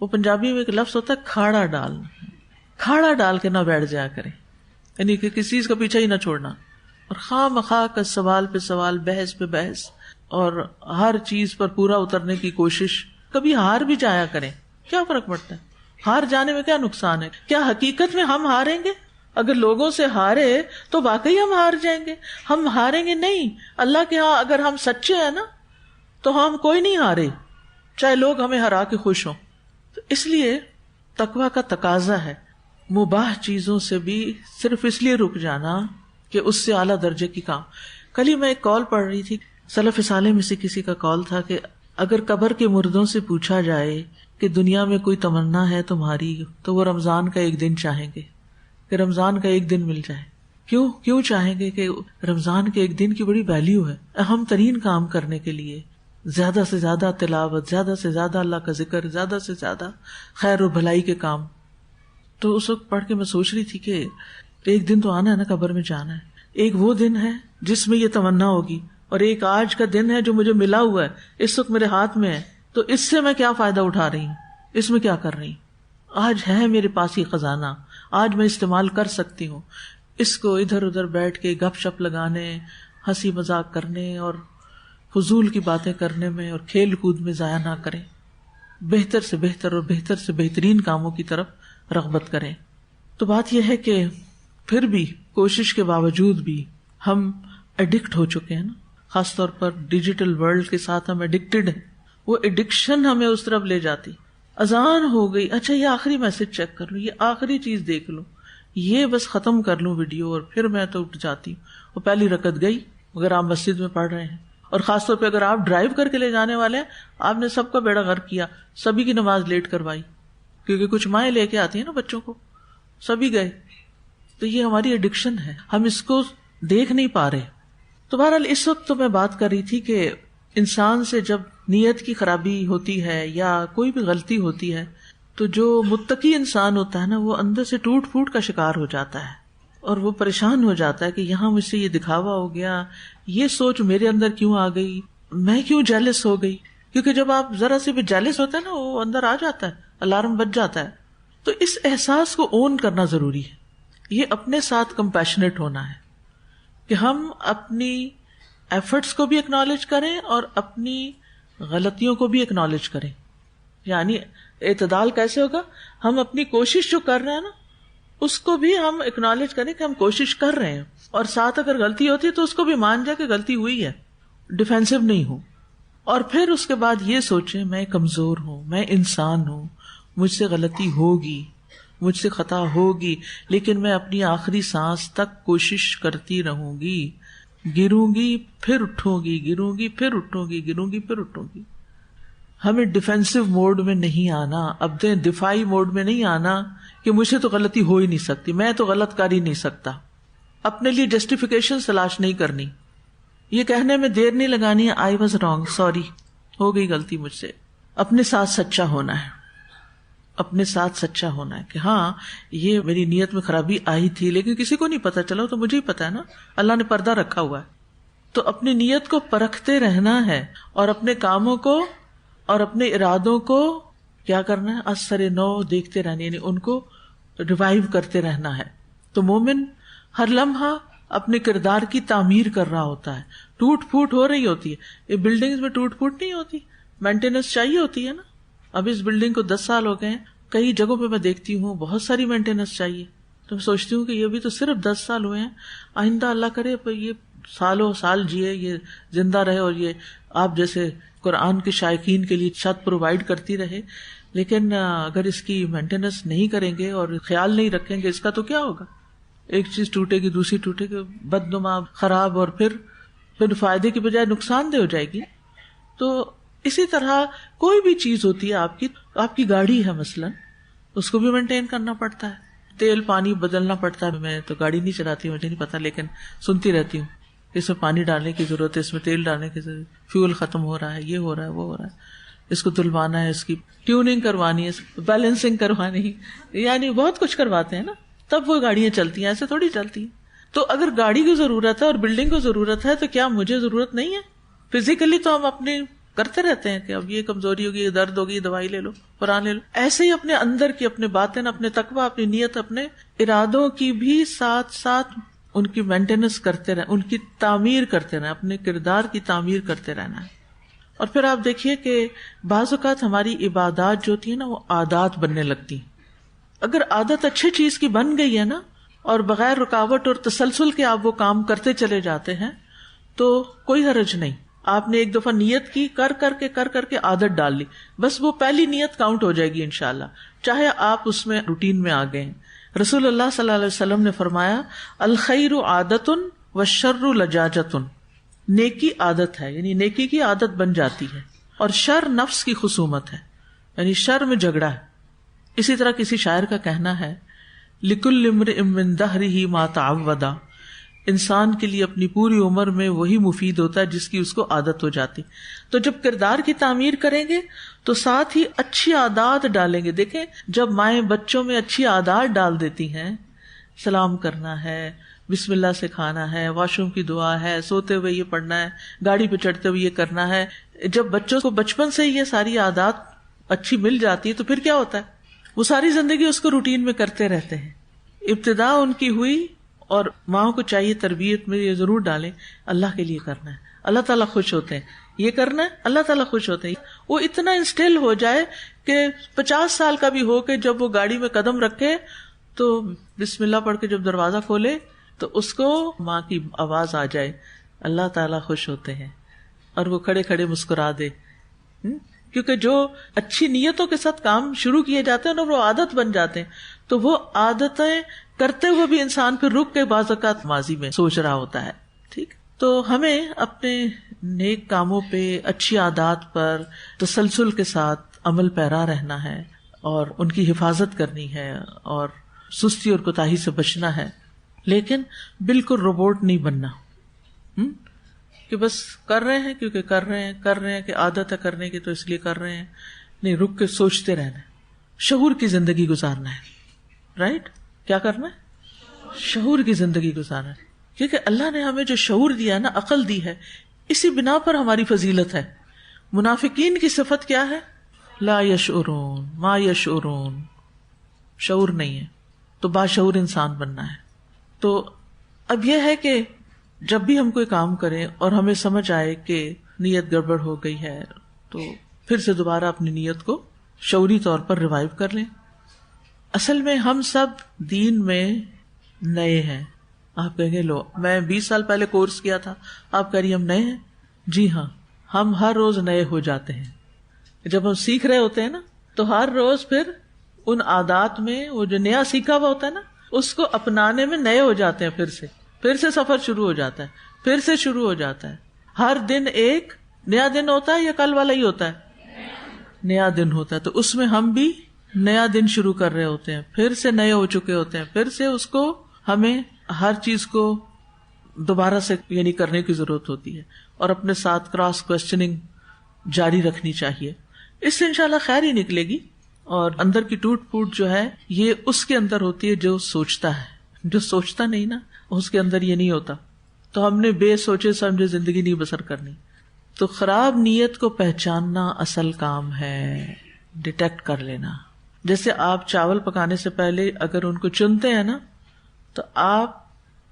وہ پنجابی میں ایک لفظ ہوتا ہے کھاڑا ڈال, کھاڑا ڈال کے نہ بیٹھ جایا کریں, یعنی کہ کسی چیز کا پیچھا ہی نہ چھوڑنا, اور خواہ مخواہ کا سوال پہ سوال, بحث پہ بحث, اور ہر چیز پر پورا اترنے کی کوشش. کبھی ہار بھی جایا کریں, کیا فرق پڑتا ہے, ہار جانے میں کیا نقصان ہے؟ کیا حقیقت میں ہم ہاریں گے؟ اگر لوگوں سے ہارے تو واقعی ہم ہار جائیں گے. ہم ہاریں گے نہیں. اللہ کے ہاں اگر ہم سچے ہیں نا تو ہم کوئی نہیں ہارے, چاہے لوگ ہمیں ہرا کے خوش ہوں. تو اس لیے تقویٰ کا تقاضا ہے مباح چیزوں سے بھی صرف اس لیے رک جانا کہ اس سے اعلیٰ درجے کی کام. کل ہی میں ایک کال پڑھ رہی تھی, سلف صالح میں سے کسی کا کال تھا کہ اگر قبر کے مردوں سے پوچھا جائے کہ دنیا میں کوئی تمنا ہے تمہاری, تو وہ رمضان کا ایک دن چاہیں گے, کہ رمضان کا ایک دن مل جائے. کیوں چاہیں گے؟ کہ رمضان کے ایک دن کی بڑی ویلیو ہے, اہم ترین کام کرنے کے لیے زیادہ سے زیادہ تلاوت, زیادہ سے زیادہ اللہ کا ذکر, زیادہ سے زیادہ خیر و بھلائی کے کام. تو اس وقت پڑھ کے میں سوچ رہی تھی کہ ایک دن تو آنا ہے نا, قبر میں جانا ہے. ایک وہ دن ہے جس میں یہ تمنا ہوگی, اور ایک آج کا دن ہے جو مجھے ملا ہوا ہے, اس وقت میرے ہاتھ میں ہے. تو اس سے میں کیا فائدہ اٹھا رہی ہوں, اس میں کیا کر رہی ہوں؟ آج ہے میرے پاس یہ خزانہ, آج میں استعمال کر سکتی ہوں. اس کو ادھر ادھر بیٹھ کے گپ شپ لگانے, ہنسی مذاق کرنے اور فضول کی باتیں کرنے میں اور کھیل کود میں ضائع نہ کریں. بہتر سے بہتر اور بہتر سے بہترین کاموں کی طرف رغبت کریں. تو بات یہ ہے کہ پھر بھی کوشش کے باوجود بھی ہم ایڈکٹ ہو چکے ہیں نا, خاص طور پر ڈیجیٹل ورلڈ کے ساتھ ہم ایڈکٹڈ ہیں. وہ ایڈکشن ہمیں اس طرف لے جاتی. اذان ہو گئی, اچھا یہ آخری میسج چیک کر لوں, یہ آخری چیز دیکھ لوں, یہ بس ختم کر لوں ویڈیو, اور پھر میں تو اٹھ جاتی ہوں. وہ پہلی رکعت گئی اگر آپ مسجد میں پڑھ رہے ہیں, اور خاص طور پہ اگر آپ ڈرائیو کر کے لے جانے والے ہیں, آپ نے سب کا بیڑا غرق کیا, سبھی کی نماز لیٹ کروائی, کیونکہ کچھ مائیں لے کے آتی ہیں نا بچوں کو, سبھی گئے. تو یہ ہماری ایڈکشن ہے, ہم اس کو دیکھ نہیں پا رہے. تو بہرحال اس وقت تو میں بات کر رہی تھی کہ انسان سے جب نیت کی خرابی ہوتی ہے یا کوئی بھی غلطی ہوتی ہے, تو جو متقی انسان ہوتا ہے نا, وہ اندر سے ٹوٹ پھوٹ کا شکار ہو جاتا ہے, اور وہ پریشان ہو جاتا ہے کہ یہاں مجھ سے یہ دکھاوا ہو گیا, یہ سوچ میرے اندر کیوں آ گئی, میں کیوں جیلس ہو گئی. کیونکہ جب آپ ذرا سے بھی جیلس ہوتے ہیں نا, وہ اندر آ جاتا ہے, الارم بج جاتا ہے. تو اس احساس کو اون کرنا ضروری ہے. یہ اپنے ساتھ کمپیشنیٹ ہونا ہے کہ ہم اپنی ایفرٹس کو بھی اکنالج کریں اور اپنی غلطیوں کو بھی اکنالج کریں. یعنی اعتدال کیسے ہوگا؟ ہم اپنی کوشش جو کر رہے ہیں نا, اس کو بھی ہم اکنالج کریں کہ ہم کوشش کر رہے ہیں, اور ساتھ اگر غلطی ہوتی ہے تو اس کو بھی مان جائے کہ غلطی ہوئی ہے, ڈیفینسو نہیں ہو. اور پھر اس کے بعد یہ سوچیں میں کمزور ہوں, میں انسان ہوں, مجھ سے غلطی ہوگی, مجھ سے خطا ہوگی, لیکن میں اپنی آخری سانس تک کوشش کرتی رہوں گی. گروں گی پھر اٹھوں گی, گروں گی پھر اٹھوں گی, گروں گی پھر اٹھوں گی. ہمیں ڈیفینسو موڈ میں نہیں آنا, اب دفاعی موڈ میں نہیں آنا کہ مجھ سے تو غلطی ہو ہی نہیں سکتی, میں تو غلط کر ہی نہیں سکتا. اپنے لیے جسٹیفیکیشن تلاش نہیں کرنی. یہ کہنے میں دیر نہیں لگانی ہے آئی واز رانگ، سوری، ہو گئی غلطی مجھ سے. اپنے ساتھ سچا ہونا ہے، اپنے ساتھ سچا ہونا ہے کہ ہاں یہ میری نیت میں خرابی آئی تھی لیکن کسی کو نہیں پتا چلا، تو مجھے ہی پتا ہے نا، اللہ نے پردہ رکھا ہوا ہے. تو اپنی نیت کو پرکھتے رہنا ہے اور اپنے کاموں کو اور اپنے ارادوں کو کیا کرنا ہے، اثر نو دیکھتے رہنا، یعنی ان کو ریوائیو کرتے رہنا ہے. تو مومن ہر لمحہ اپنے کردار کی تعمیر کر رہا ہوتا ہے. ٹوٹ پھوٹ ہو رہی ہوتی ہے، یہ بلڈنگز میں ٹوٹ پھوٹ نہیں ہوتی، مینٹیننس چاہیے ہوتی ہے نا. اب اس بلڈنگ کو 10 سال ہو گئے ہیں، کئی جگہوں پہ میں دیکھتی ہوں بہت ساری مینٹیننس چاہیے. تو میں سوچتی ہوں کہ یہ بھی تو صرف 10 سال ہوئے ہیں، آئندہ اللہ کرے یہ سالوں سال جیے، یہ زندہ رہے اور یہ آپ جیسے قرآن کے شائقین کے لیے چھت پرووائڈ کرتی رہے. لیکن اگر اس کی مینٹیننس نہیں کریں گے اور خیال نہیں رکھیں گے اس کا تو کیا ہوگا؟ ایک چیز ٹوٹے گی، دوسری ٹوٹے گی، بدنما، خراب، اور پھر فائدے کی بجائے نقصان دہ ہو جائے گی. تو اسی طرح کوئی بھی چیز ہوتی ہے آپ کی گاڑی ہے مثلا، اس کو بھی مینٹین کرنا پڑتا ہے، تیل پانی بدلنا پڑتا ہے. میں تو گاڑی نہیں چلاتی، مجھے نہیں پتا، لیکن سنتی رہتی ہوں اس میں پانی ڈالنے کی ضرورت ہے، اس میں تیل ڈالنے کی ضرورت ہے، فیول ختم ہو رہا ہے، یہ ہو رہا ہے، وہ ہو رہا ہے، اس کو دلوانا ہے، اس کی ٹیوننگ کروانی ہے، بیلنسنگ کروانی، یعنی بہت کچھ کرواتے ہیں نا، تب وہ گاڑیاں چلتی ہیں، ایسے تھوڑی چلتی ہیں. تو اگر گاڑی کی ضرورت ہے اور بلڈنگ کو ضرورت ہے تو کیا مجھے ضرورت نہیں ہے؟ فزیکلی تو ہم اپنے کرتے رہتے ہیں کہ اب یہ کمزوری ہوگی، یہ درد ہوگی، دوائی لے لو، قرآن لے لو. ایسے ہی اپنے اندر کی، اپنے باطن، اپنے تقویٰ، اپنی نیت، اپنے ارادوں کی بھی ساتھ ساتھ ان کی مینٹیننس کرتے رہے، ان کی تعمیر کرتے رہے، اپنے کردار کی تعمیر کرتے رہنا ہے. اور پھر آپ دیکھیے کہ بعض اوقات ہماری عبادات جو ہوتی ہیں نا وہ عادات بننے لگتی ہیں. اگر عادت اچھی چیز کی بن گئی ہے نا اور بغیر رکاوٹ اور تسلسل کے آپ وہ کام کرتے چلے جاتے ہیں تو کوئی حرج نہیں. آپ نے ایک دفعہ نیت کی، کر کر کے عادت ڈال لی، بس وہ پہلی نیت کاؤنٹ ہو جائے گی انشاءاللہ، چاہے آپ اس میں روٹین میں آ گئے ہیں. رسول اللہ صلی اللہ علیہ وسلم نے فرمایا الخیر عادت والشر لجاجت، نیکی عادت ہے، یعنی نیکی کی عادت بن جاتی ہے، اور شر نفس کی خصومت ہے، یعنی شر میں جھگڑا ہے. اسی طرح کسی شاعر کا کہنا ہے لکل امرئ من دہرہ ما تعودا، انسان کے لیے اپنی پوری عمر میں وہی مفید ہوتا ہے جس کی اس کو عادت ہو جاتی. تو جب کردار کی تعمیر کریں گے تو ساتھ ہی اچھی عادات ڈالیں گے. دیکھیں جب مائیں بچوں میں اچھی عادات ڈال دیتی ہیں، سلام کرنا ہے، بسم اللہ سے کھانا ہے، واش روم کی دعا ہے، سوتے ہوئے یہ پڑھنا ہے، گاڑی پہ چڑھتے ہوئے یہ کرنا ہے، جب بچوں کو بچپن سے یہ ساری عادات اچھی مل جاتی ہے تو پھر کیا ہوتا ہے، وہ ساری زندگی اس کو روٹین میں کرتے رہتے ہیں. ابتدا ان کی ہوئی اور ماں کو چاہیے تربیت میں یہ ضرور ڈالیں اللہ کے لیے کرنا ہے، اللہ تعالیٰ خوش ہوتے ہیں، یہ کرنا ہے اللہ تعالیٰ خوش ہوتے ہیں. وہ اتنا انسٹل ہو جائے کہ 50 سال کا بھی ہو کے جب وہ گاڑی میں قدم رکھے تو بسم اللہ پڑھ کے جب دروازہ کھولے تو اس کو ماں کی آواز آ جائے، اللہ تعالیٰ خوش ہوتے ہیں، اور وہ کھڑے کھڑے مسکرا دے. کیونکہ جو اچھی نیتوں کے ساتھ کام شروع کیے جاتے ہیں نا وہ عادت بن جاتے ہیں، تو وہ عادتیں کرتے ہوئے بھی انسان پھر رک کے بعض اوقات ماضی میں سوچ رہا ہوتا ہے. ٹھیک، تو ہمیں اپنے نیک کاموں پہ، اچھی عادات پر تسلسل کے ساتھ عمل پیرا رہنا ہے اور ان کی حفاظت کرنی ہے اور سستی اور کوتاہی سے بچنا ہے، لیکن بالکل روبوٹ نہیں بننا کہ بس کر رہے ہیں کیونکہ کر رہے ہیں کہ عادت ہے کرنے کی تو اس لیے کر رہے ہیں. نہیں، رک کے سوچتے رہنا ہے، شعور کی زندگی گزارنا ہے. رائٹ، کیا کرنا ہے؟ شعور کی زندگی گزارنا ہے، کیونکہ اللہ نے ہمیں جو شعور دیا نا، عقل دی ہے، اسی بنا پر ہماری فضیلت ہے. منافقین کی صفت کیا ہے؟ لا یشعرون ما یشعرون، شعور نہیں ہے. تو باشعور انسان بننا ہے. تو اب یہ ہے کہ جب بھی ہم کوئی کام کریں اور ہمیں سمجھ آئے کہ نیت گڑبڑ ہو گئی ہے تو پھر سے دوبارہ اپنی نیت کو شعوری طور پر ریوائیو کر لیں. اصل میں ہم سب دین میں نئے ہیں. آپ کہیں گے لو میں 20 سال پہلے کورس کیا تھا، آپ کہہ رہی ہم نئے ہیں. جی ہاں، ہم ہر روز نئے ہو جاتے ہیں. جب ہم سیکھ رہے ہوتے ہیں نا تو ہر روز پھر ان عادات میں وہ جو نیا سیکھا ہوا ہوتا ہے نا اس کو اپنانے میں نئے ہو جاتے ہیں. پھر سے سفر شروع ہو جاتا ہے، پھر سے شروع ہو جاتا ہے. ہر دن ایک نیا دن ہوتا ہے یا کل والا ہی ہوتا ہے؟ نیا دن ہوتا ہے. تو اس میں ہم بھی نیا دن شروع کر رہے ہوتے ہیں، پھر سے نئے ہو چکے ہوتے ہیں. پھر سے اس کو ہمیں ہر چیز کو دوبارہ سے یعنی کرنے کی ضرورت ہوتی ہے، اور اپنے ساتھ کراس کوشچننگ جاری رکھنی چاہیے. اس سے انشاءاللہ خیر ہی نکلے گی. اور اندر کی ٹوٹ پھوٹ جو ہے یہ اس کے اندر ہوتی ہے جو سوچتا ہے. جو سوچتا نہیں نا اس کے اندر یہ نہیں ہوتا. تو ہم نے بے سوچے سمجھے زندگی نہیں بسر کرنی. تو خراب نیت کو پہچاننا اصل کام ہے، ڈیٹیکٹ کر لینا. جیسے آپ چاول پکانے سے پہلے اگر ان کو چنتے ہیں نا تو آپ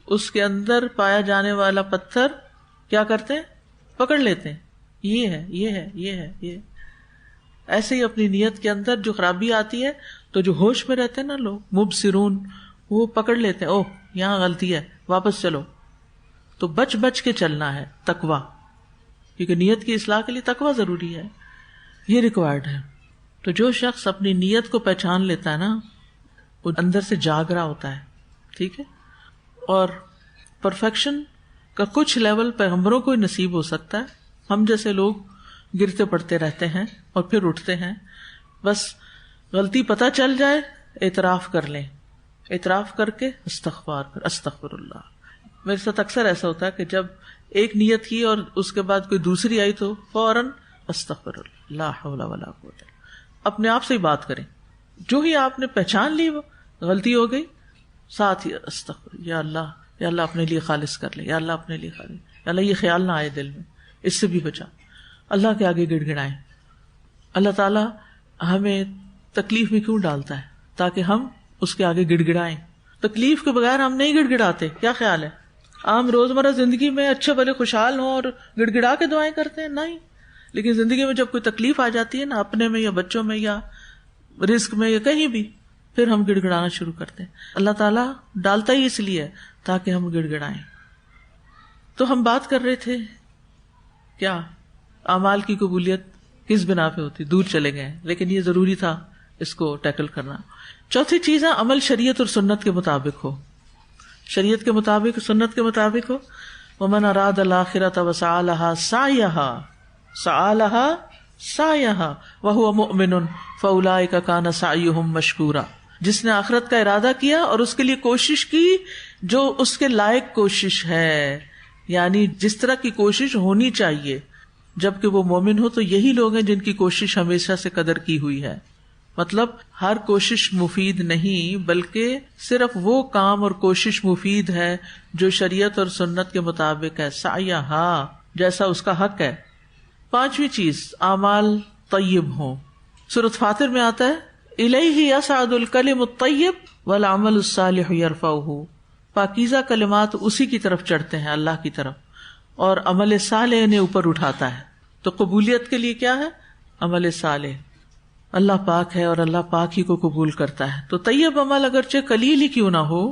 اس کے اندر پایا جانے والا پتھر کیا کرتے ہیں؟ پکڑ لیتے ہیں. یہ ہے، یہ ہے، یہ ہے، یہ. ایسے ہی اپنی نیت کے اندر جو خرابی آتی ہے تو جو ہوش میں رہتے ہیں نا لوگ مبصرون، وہ پکڑ لیتے ہیں، اوہ یہاں غلطی ہے، واپس چلو. تو بچ بچ کے چلنا ہے. تقویٰ، کیونکہ نیت کی اصلاح کے لیے تقویٰ ضروری ہے، یہ ریکوائرڈ ہے. تو جو شخص اپنی نیت کو پہچان لیتا ہے نا وہ اندر سے جاگ رہا ہوتا ہے. ٹھیک ہے. اور پرفیکشن کا کچھ لیول پیغمبروں کو ہی نصیب ہو سکتا ہے. ہم جیسے لوگ گرتے پڑتے رہتے ہیں اور پھر اٹھتے ہیں. بس غلطی پتہ چل جائے اعتراف کر لیں، اعتراف کر کے استغفر اللہ. میرے ساتھ اکثر ایسا ہوتا ہے کہ جب ایک نیت کی اور اس کے بعد کوئی دوسری آئی تو فوراً استغفر اللہ، لا حول ولا قوت. اپنے آپ سے ہی بات کریں. جو ہی آپ نے پہچان لی وہ غلطی ہو گئی، ساتھ ہی استغفر، یا اللہ، یا اللہ اپنے لیے خالص کر لے، یا اللہ اپنے لیے خالص، یا اللہ یہ خیال نہ آئے دل میں، اس سے بھی بچا. اللہ کے آگے گڑ گڑائیں. اللہ تعالیٰ ہمیں تکلیف میں کیوں ڈالتا ہے؟ تاکہ ہم اس کے آگے گڑ گڑائیں. تکلیف کے بغیر ہم نہیں گڑ گڑاتے. کیا خیال ہے؟ عام روزمرہ زندگی میں اچھے بھلے خوشحال ہوں اور گڑ گڑا کے دعائیں کرتے ہیں؟ نہیں. لیکن زندگی میں جب کوئی تکلیف آ جاتی ہے نا، اپنے میں یا بچوں میں یا رزق میں یا کہیں بھی، پھر ہم گڑ گڑانا شروع کرتے ہیں. اللہ تعالیٰ ڈالتا ہی اس لیے تاکہ ہم گڑ گڑائیں. تو ہم بات کر رہے تھے کیا اعمال کی قبولیت کس بنا پہ ہوتی. دور چلے گئے لیکن یہ ضروری تھا اس کو ٹیکل کرنا. چوتھی چیز ہے عمل شریعت اور سنت کے مطابق ہو. شریعت کے مطابق، سنت کے مطابق ہو. ومن اراد الآخرۃ وسعى لها سعيها وهو مؤمن فاولئک کان سعیهم مشکورا. جس نے آخرت کا ارادہ کیا اور اس کے لیے کوشش کی جو اس کے لائق کوشش ہے، یعنی جس طرح کی کوشش ہونی چاہیے جبکہ وہ مومن ہو، تو یہی لوگ ہیں جن کی کوشش ہمیشہ سے قدر کی ہوئی ہے. مطلب ہر کوشش مفید نہیں، بلکہ صرف وہ کام اور کوشش مفید ہے جو شریعت اور سنت کے مطابق ہے. سعیہا، جیسا اس کا حق ہے. پانچویں چیز اعمال طیب ہوں. سورۃ فاطر میں آتا ہے الیہ یصعد الکلم الطیب والعمل الصالح یرفعہ. پاکیزہ کلمات اسی کی طرف چڑھتے ہیں، اللہ کی طرف، اور عمل صالح انہیں اوپر اٹھاتا ہے. تو قبولیت کے لیے کیا ہے؟ عمل صالح. اللہ پاک ہے اور اللہ پاک ہی کو قبول کرتا ہے. تو طیب عمل اگرچہ قلیل ہی کیوں نہ ہو.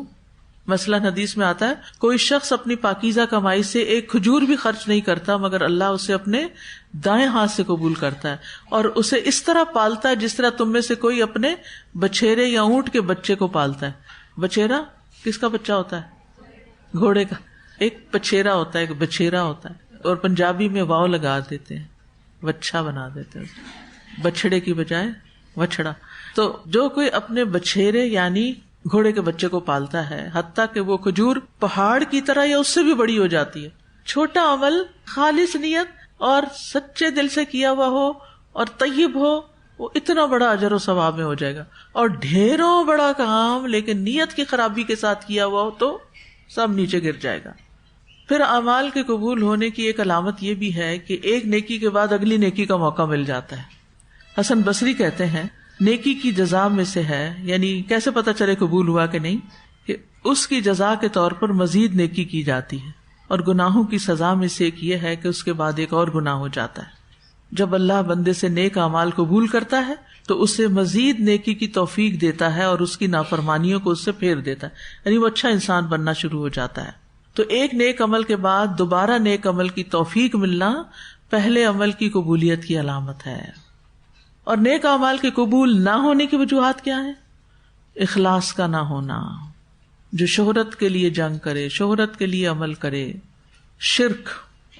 مثلاً حدیث میں آتا ہے کوئی شخص اپنی پاکیزہ کمائی سے ایک کھجور بھی خرچ نہیں کرتا مگر اللہ اسے اپنے دائیں ہاتھ سے قبول کرتا ہے اور اسے اس طرح پالتا ہے جس طرح تم میں سے کوئی اپنے بچھیرے یا اونٹ کے بچے کو پالتا ہے. بچھیرا کس کا بچہ ہوتا ہے؟ گھوڑے کا. ایک پچھیرا ہوتا ہے، ایک بچھیرا ہوتا ہے، اور پنجابی میں واو لگا دیتے ہیں، بچہ بنا دیتے ہیں، بچڑے کی بجائے وچھڑا. تو جو کوئی اپنے بچھیرے یعنی گھوڑے کے بچے کو پالتا ہے، حتیٰ کہ وہ کھجور پہاڑ کی طرح یا اس سے بھی بڑی ہو جاتی ہے. چھوٹا عمل خالص نیت اور سچے دل سے کیا ہوا ہو اور طیب ہو، وہ اتنا بڑا اجر و ثواب میں ہو جائے گا. اور ڈھیروں بڑا کام لیکن نیت کی خرابی کے ساتھ کیا ہوا ہو تو سب نیچے گر جائے گا. پھر اعمال کے قبول ہونے کی ایک علامت یہ بھی ہے کہ ایک نیکی کے بعد اگلی نیکی کا موقع مل جاتا ہے. حسن بصری کہتے ہیں نیکی کی جزا میں سے ہے، یعنی کیسے پتہ چلے قبول ہوا کہ نہیں، کہ اس کی جزا کے طور پر مزید نیکی کی جاتی ہے، اور گناہوں کی سزا میں سے ایک یہ ہے کہ اس کے بعد ایک اور گناہ ہو جاتا ہے. جب اللہ بندے سے نیک اعمال قبول کرتا ہے تو اسے مزید نیکی کی توفیق دیتا ہے اور اس کی نافرمانیوں کو اس سے پھیر دیتا ہے، یعنی وہ اچھا انسان بننا شروع ہو جاتا ہے. تو ایک نیک عمل کے بعد دوبارہ نیک عمل کی توفیق ملنا پہلے عمل کی قبولیت کی علامت ہے. اور نیک اعمال کے قبول نہ ہونے کی وجوہات کیا ہیں؟ اخلاص کا نہ ہونا، جو شہرت کے لیے جنگ کرے، شہرت کے لیے عمل کرے. شرک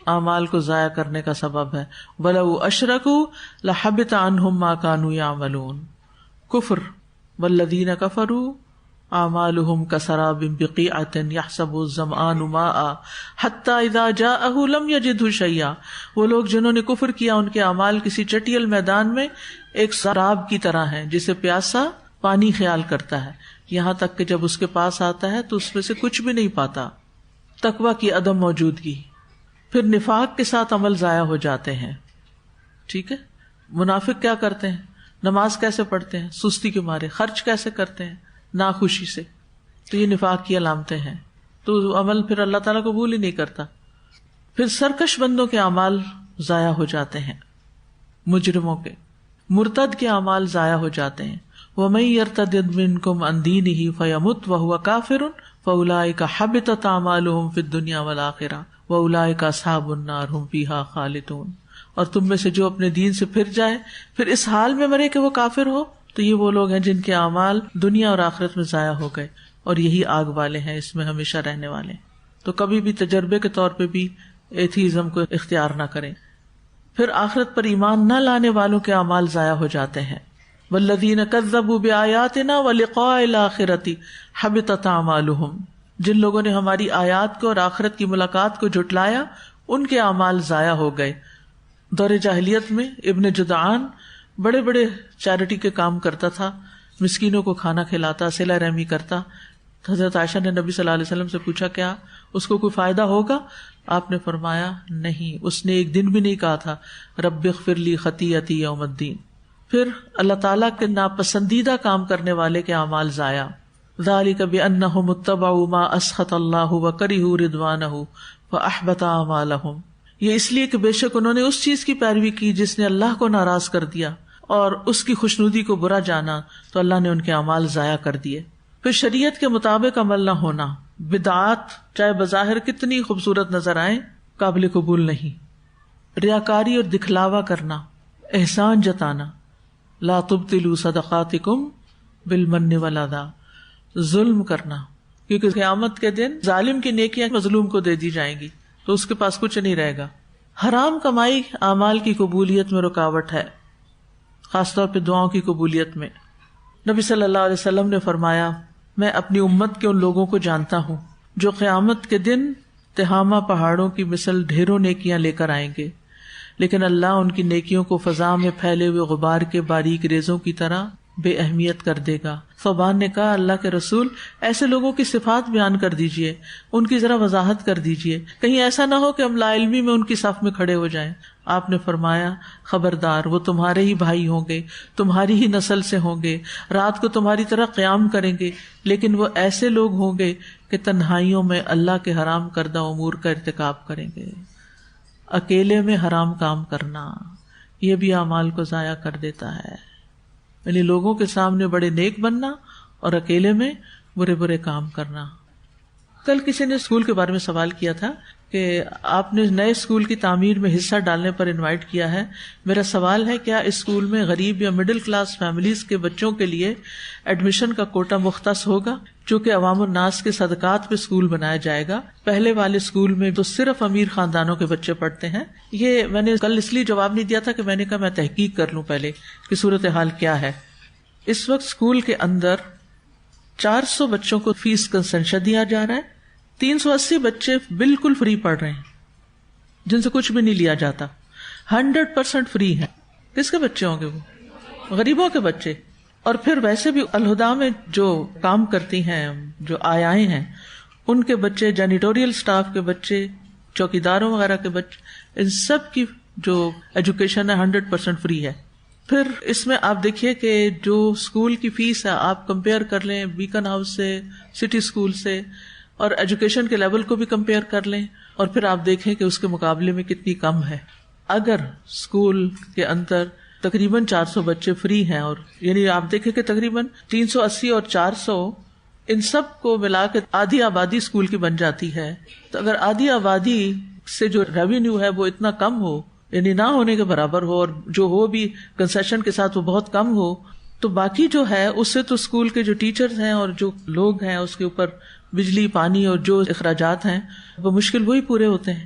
اعمال کو ضائع کرنے کا سبب ہے. وَلَوْ أَشْرَكُوا لَحَبِطَ عَنْهُمْ مَا كَانُوا يَعْمَلُونَ. کفر والذین کفروا اعمالهم کسراب بقیعۃ یحسبہ الظمآن ماء حتی اذا جاءہ لم یجدہ شیئا. وہ لوگ جنہوں نے کفر کیا ان کے اعمال کسی چٹیل میدان میں ایک سراب کی طرح ہیں جسے پیاسا پانی خیال کرتا ہے، یہاں تک کہ جب اس کے پاس آتا ہے تو اس میں سے کچھ بھی نہیں پاتا. تقویٰ کی عدم موجودگی. پھر نفاق کے ساتھ عمل ضائع ہو جاتے ہیں. ٹھیک ہے، منافق کیا کرتے ہیں؟ نماز کیسے پڑھتے ہیں؟ سستی کے مارے. خرچ کیسے کرتے ہیں؟ ناخوشی سے. تو یہ نفاق کی علامتیں ہیں. تو عمل پھر اللہ تعالیٰ قبول ہی نہیں کرتا. پھر سرکش بندوں کے اعمال ضائع ہو جاتے ہیں، مجرموں کے. مرتد کے اعمال ضائع ہو جاتے ہیں. وَمَن يَرْتَدِدْ مِنْكُمْ عَنْ دِينِهِ فَيَمُتْ وَهُوَ كَافِرٌ فَأُولَٰئِكَ حَبِطَتْ أَعْمَالُهُمْ فِي الدُّنْيَا وَالْآخِرَةِ وَأُولَٰئِكَ أَصْحَابُ النَّارِ هُمْ فِيهَا خَالِدُونَ. اور تم میں سے جو اپنے دین سے پھر جائے پھر اس حال میں مرے کہ وہ کافر ہو تو یہ وہ لوگ ہیں جن کے اعمال دنیا اور آخرت میں ضائع ہو گئے اور یہی آگ والے ہیں، اس میں ہمیشہ رہنے والے ہیں. تو کبھی بھی تجربے کے طور پہ بھی ایتھیزم کو اختیار نہ کریں. پھر آخرت پر ایمان نہ لانے والوں کے اعمال ضائع ہو جاتے ہیں. والذین کذبوا بآیاتنا ولقاء الآخرۃ حبطت اعمالهم. جن لوگوں نے ہماری آیات کو اور آخرت کی ملاقات کو جھٹلایا ان کے اعمال ضائع ہو گئے. دور جاہلیت میں ابن جدعان بڑے بڑے چیریٹی کے کام کرتا تھا، مسکینوں کو کھانا کھلاتا، صلہ رحمی کرتا. حضرت عائشہ نے نبی صلی اللہ علیہ وسلم سے پوچھا کیا اس کو کوئی فائدہ ہوگا؟ آپ نے فرمایا نہیں، اس نے ایک دن بھی نہیں کہا تھا رب اغفر لی خطیئتی یوم الدین. پھر اللہ تعالیٰ کے ناپسندیدہ کام کرنے والے کے اعمال ضائع. ذالک بانہم اتبعوا ما اسخط اللہ وکرہوا رضوانہ فاحبط اعمالہم. یہ اس لیے کہ بے شک انہوں نے اس چیز کی پیروی کی جس نے اللہ کو ناراض کر دیا اور اس کی خوشنودی کو برا جانا تو اللہ نے ان کے اعمال ضائع کر دیے. پھر شریعت کے مطابق عمل نہ ہونا. بدعات چاہے بظاہر کتنی خوبصورت نظر آئیں قابل قبول نہیں. ریاکاری اور دکھلاوا کرنا، احسان جتانا. لا تبطلوا صدقاتکم بالمن والاذی. ظلم کرنا، کیونکہ قیامت کے دن ظالم کی نیکیاں مظلوم کو دے دی جائیں گی تو اس کے پاس کچھ نہیں رہے گا. حرام کمائی اعمال کی قبولیت میں رکاوٹ ہے، خاص طور پہ دعاؤں کی قبولیت میں. نبی صلی اللہ علیہ وسلم نے فرمایا میں اپنی امت کے ان لوگوں کو جانتا ہوں جو قیامت کے دن تہامہ پہاڑوں کی مثل ڈھیروں نیکیاں لے کر آئیں گے، لیکن اللہ ان کی نیکیوں کو فضا میں پھیلے ہوئے غبار کے باریک ریزوں کی طرح بے اہمیت کر دے گا. ثوبان نے کہا اللہ کے رسول ایسے لوگوں کی صفات بیان کر دیجئے، ان کی ذرا وضاحت کر دیجئے، کہیں ایسا نہ ہو کہ ہم لا علمی میں ان کی صف میں کھڑے ہو جائیں. آپ نے فرمایا خبردار، وہ تمہارے ہی بھائی ہوں گے، تمہاری ہی نسل سے ہوں گے، رات کو تمہاری طرح قیام کریں گے، لیکن وہ ایسے لوگ ہوں گے کہ تنہائیوں میں اللہ کے حرام کردہ امور کا ارتکاب کریں گے. اکیلے میں حرام کام کرنا یہ بھی اعمال کو ضائع کر دیتا ہے. یعنی لوگوں کے سامنے بڑے نیک بننا اور اکیلے میں برے برے کام کرنا. کل کسی نے اسکول کے بارے میں سوال کیا تھا کہ آپ نے نئے اسکول کی تعمیر میں حصہ ڈالنے پر انوائٹ کیا ہے. میرا سوال ہے کیا اسکول میں غریب یا مڈل کلاس فیملیز کے بچوں کے لیے ایڈمیشن کا کوٹا مختص ہوگا؟ چونکہ عوام الناس کے صدقات پہ اسکول بنایا جائے گا. پہلے والے اسکول میں تو صرف امیر خاندانوں کے بچے پڑھتے ہیں. یہ میں نے کل اس لیے جواب نہیں دیا تھا کہ میں نے کہا میں تحقیق کر لوں پہلے کہ صورتحال کیا ہے. اس وقت اسکول کے اندر 400 بچوں کو فیس کنسیشن دیا جا رہا ہے. 380 بچے بالکل فری پڑھ رہے ہیں جن سے کچھ بھی نہیں لیا جاتا. 100% فری ہیں. کس کے بچے ہوں گے؟ وہ غریبوں کے بچے. اور پھر ویسے بھی الہدا میں جو کام کرتی ہیں، جو آئے ہیں، ان کے بچے، جینیٹوریل سٹاف کے بچے، چوکیداروں وغیرہ کے بچے، ان سب کی جو ایجوکیشن ہے 100% فری ہے. پھر اس میں آپ دیکھیے کہ جو اسکول کی فیس ہے آپ کمپیئر کر لیں بیکن ہاؤس سے، سٹی اسکول سے، اور ایجوکیشن کے لیول کو بھی کمپیئر کر لیں اور پھر آپ دیکھیں کہ اس کے مقابلے میں کتنی کم ہے. اگر اسکول کے اندر تقریباً 400 بچے فری ہیں، اور یعنی آپ دیکھیں کہ تقریباً 380 اور 400 ان سب کو ملا کے آدھی آبادی اسکول کی بن جاتی ہے. تو اگر آدھی آبادی سے جو ریونیو ہے وہ اتنا کم ہو، یعنی نہ ہونے کے برابر ہو، اور جو ہو بھی کنسیشن کے ساتھ وہ بہت کم ہو، تو باقی جو ہے اس سے تو اسکول کے جو ٹیچرز ہیں اور جو لوگ ہیں اس کے اوپر بجلی، پانی اور جو اخراجات ہیں وہ مشکل وہی پورے ہوتے ہیں.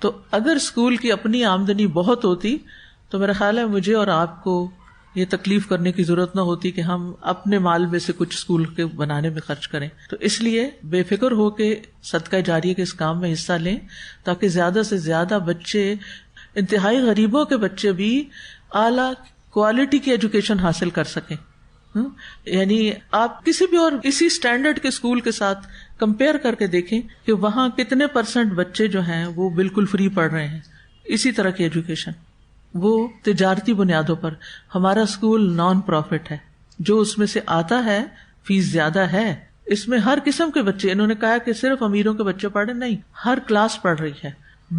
تو اگر اسکول کی اپنی آمدنی بہت ہوتی تو میرا خیال ہے مجھے اور آپ کو یہ تکلیف کرنے کی ضرورت نہ ہوتی کہ ہم اپنے مال میں سے کچھ اسکول کے بنانے میں خرچ کریں. تو اس لیے بے فکر ہو کے صدقہ جاریہ کے اس کام میں حصہ لیں تاکہ زیادہ سے زیادہ بچے، انتہائی غریبوں کے بچے بھی اعلیٰ کوالٹی کی ایجوکیشن حاصل کر سکیں. یعنی آپ کسی بھی اور اسی اسٹینڈرڈ کے اسکول کے ساتھ کمپیئر کر کے دیکھیں کہ وہاں کتنے % بچے جو ہیں وہ بالکل فری پڑھ رہے ہیں اسی طرح کی ایجوکیشن، وہ تجارتی بنیادوں پر. ہمارا اسکول نان پروفٹ ہے، جو اس میں سے آتا ہے فیس زیادہ ہے، اس میں ہر قسم کے بچے، انہوں نے کہا کہ صرف امیروں کے بچے پڑھے نہیں، ہر کلاس پڑھ رہی ہے.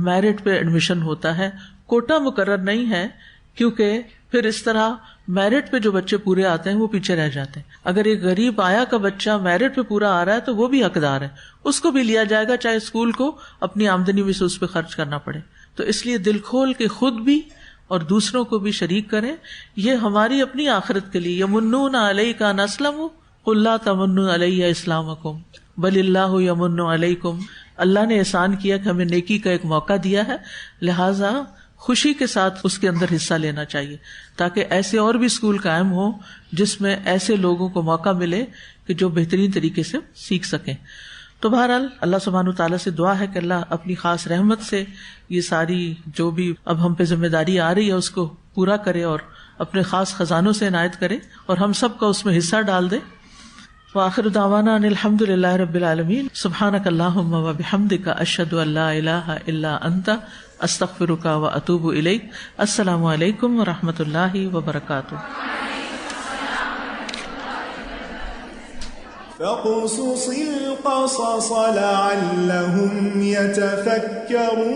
میرٹ پہ ایڈمیشن ہوتا ہے، کوٹا مقرر نہیں ہے، کیونکہ پھر اس طرح میرٹ پہ جو بچے پورے آتے ہیں وہ پیچھے رہ جاتے ہیں. اگر ایک غریب آیا کا بچہ میرٹ پہ پورا آ رہا ہے تو وہ بھی حقدار ہے، اس کو بھی لیا جائے گا، چاہے اسکول کو اپنی آمدنی میں سے اس پہ خرچ کرنا پڑے. تو اس لیے دل کھول کے خود بھی اور دوسروں کو بھی شریک کریں. یہ ہماری اپنی آخرت کے لیے. یمنون علیک ان اسلموا قل لا تمنوا علی اسلامکم بل اللہ یمن علیکم. اللہ نے احسان کیا کہ ہمیں نیکی کا ایک موقع دیا ہے، لہذا خوشی کے ساتھ اس کے اندر حصہ لینا چاہیے تاکہ ایسے اور بھی اسکول قائم ہوں جس میں ایسے لوگوں کو موقع ملے کہ جو بہترین طریقے سے سیکھ سکیں. تو بہرحال اللہ سبحانہ تعالیٰ سے دعا ہے کہ اللہ اپنی خاص رحمت سے یہ ساری جو بھی اب ہم پہ ذمہ داری آ رہی ہے اس کو پورا کرے اور اپنے خاص خزانوں سے عنایت کرے اور ہم سب کا اس میں حصہ ڈال دے. وآخر دعوانا ان الحمد للہ رب العالمین. سبحانک اللہم وبحمدک اشہد ان لا الہ الا انت استغفرک واتوب الیک. السلام علیکم ورحمۃ اللہ وبرکاتہ. فاقصص القصص لعلهم يتفكرون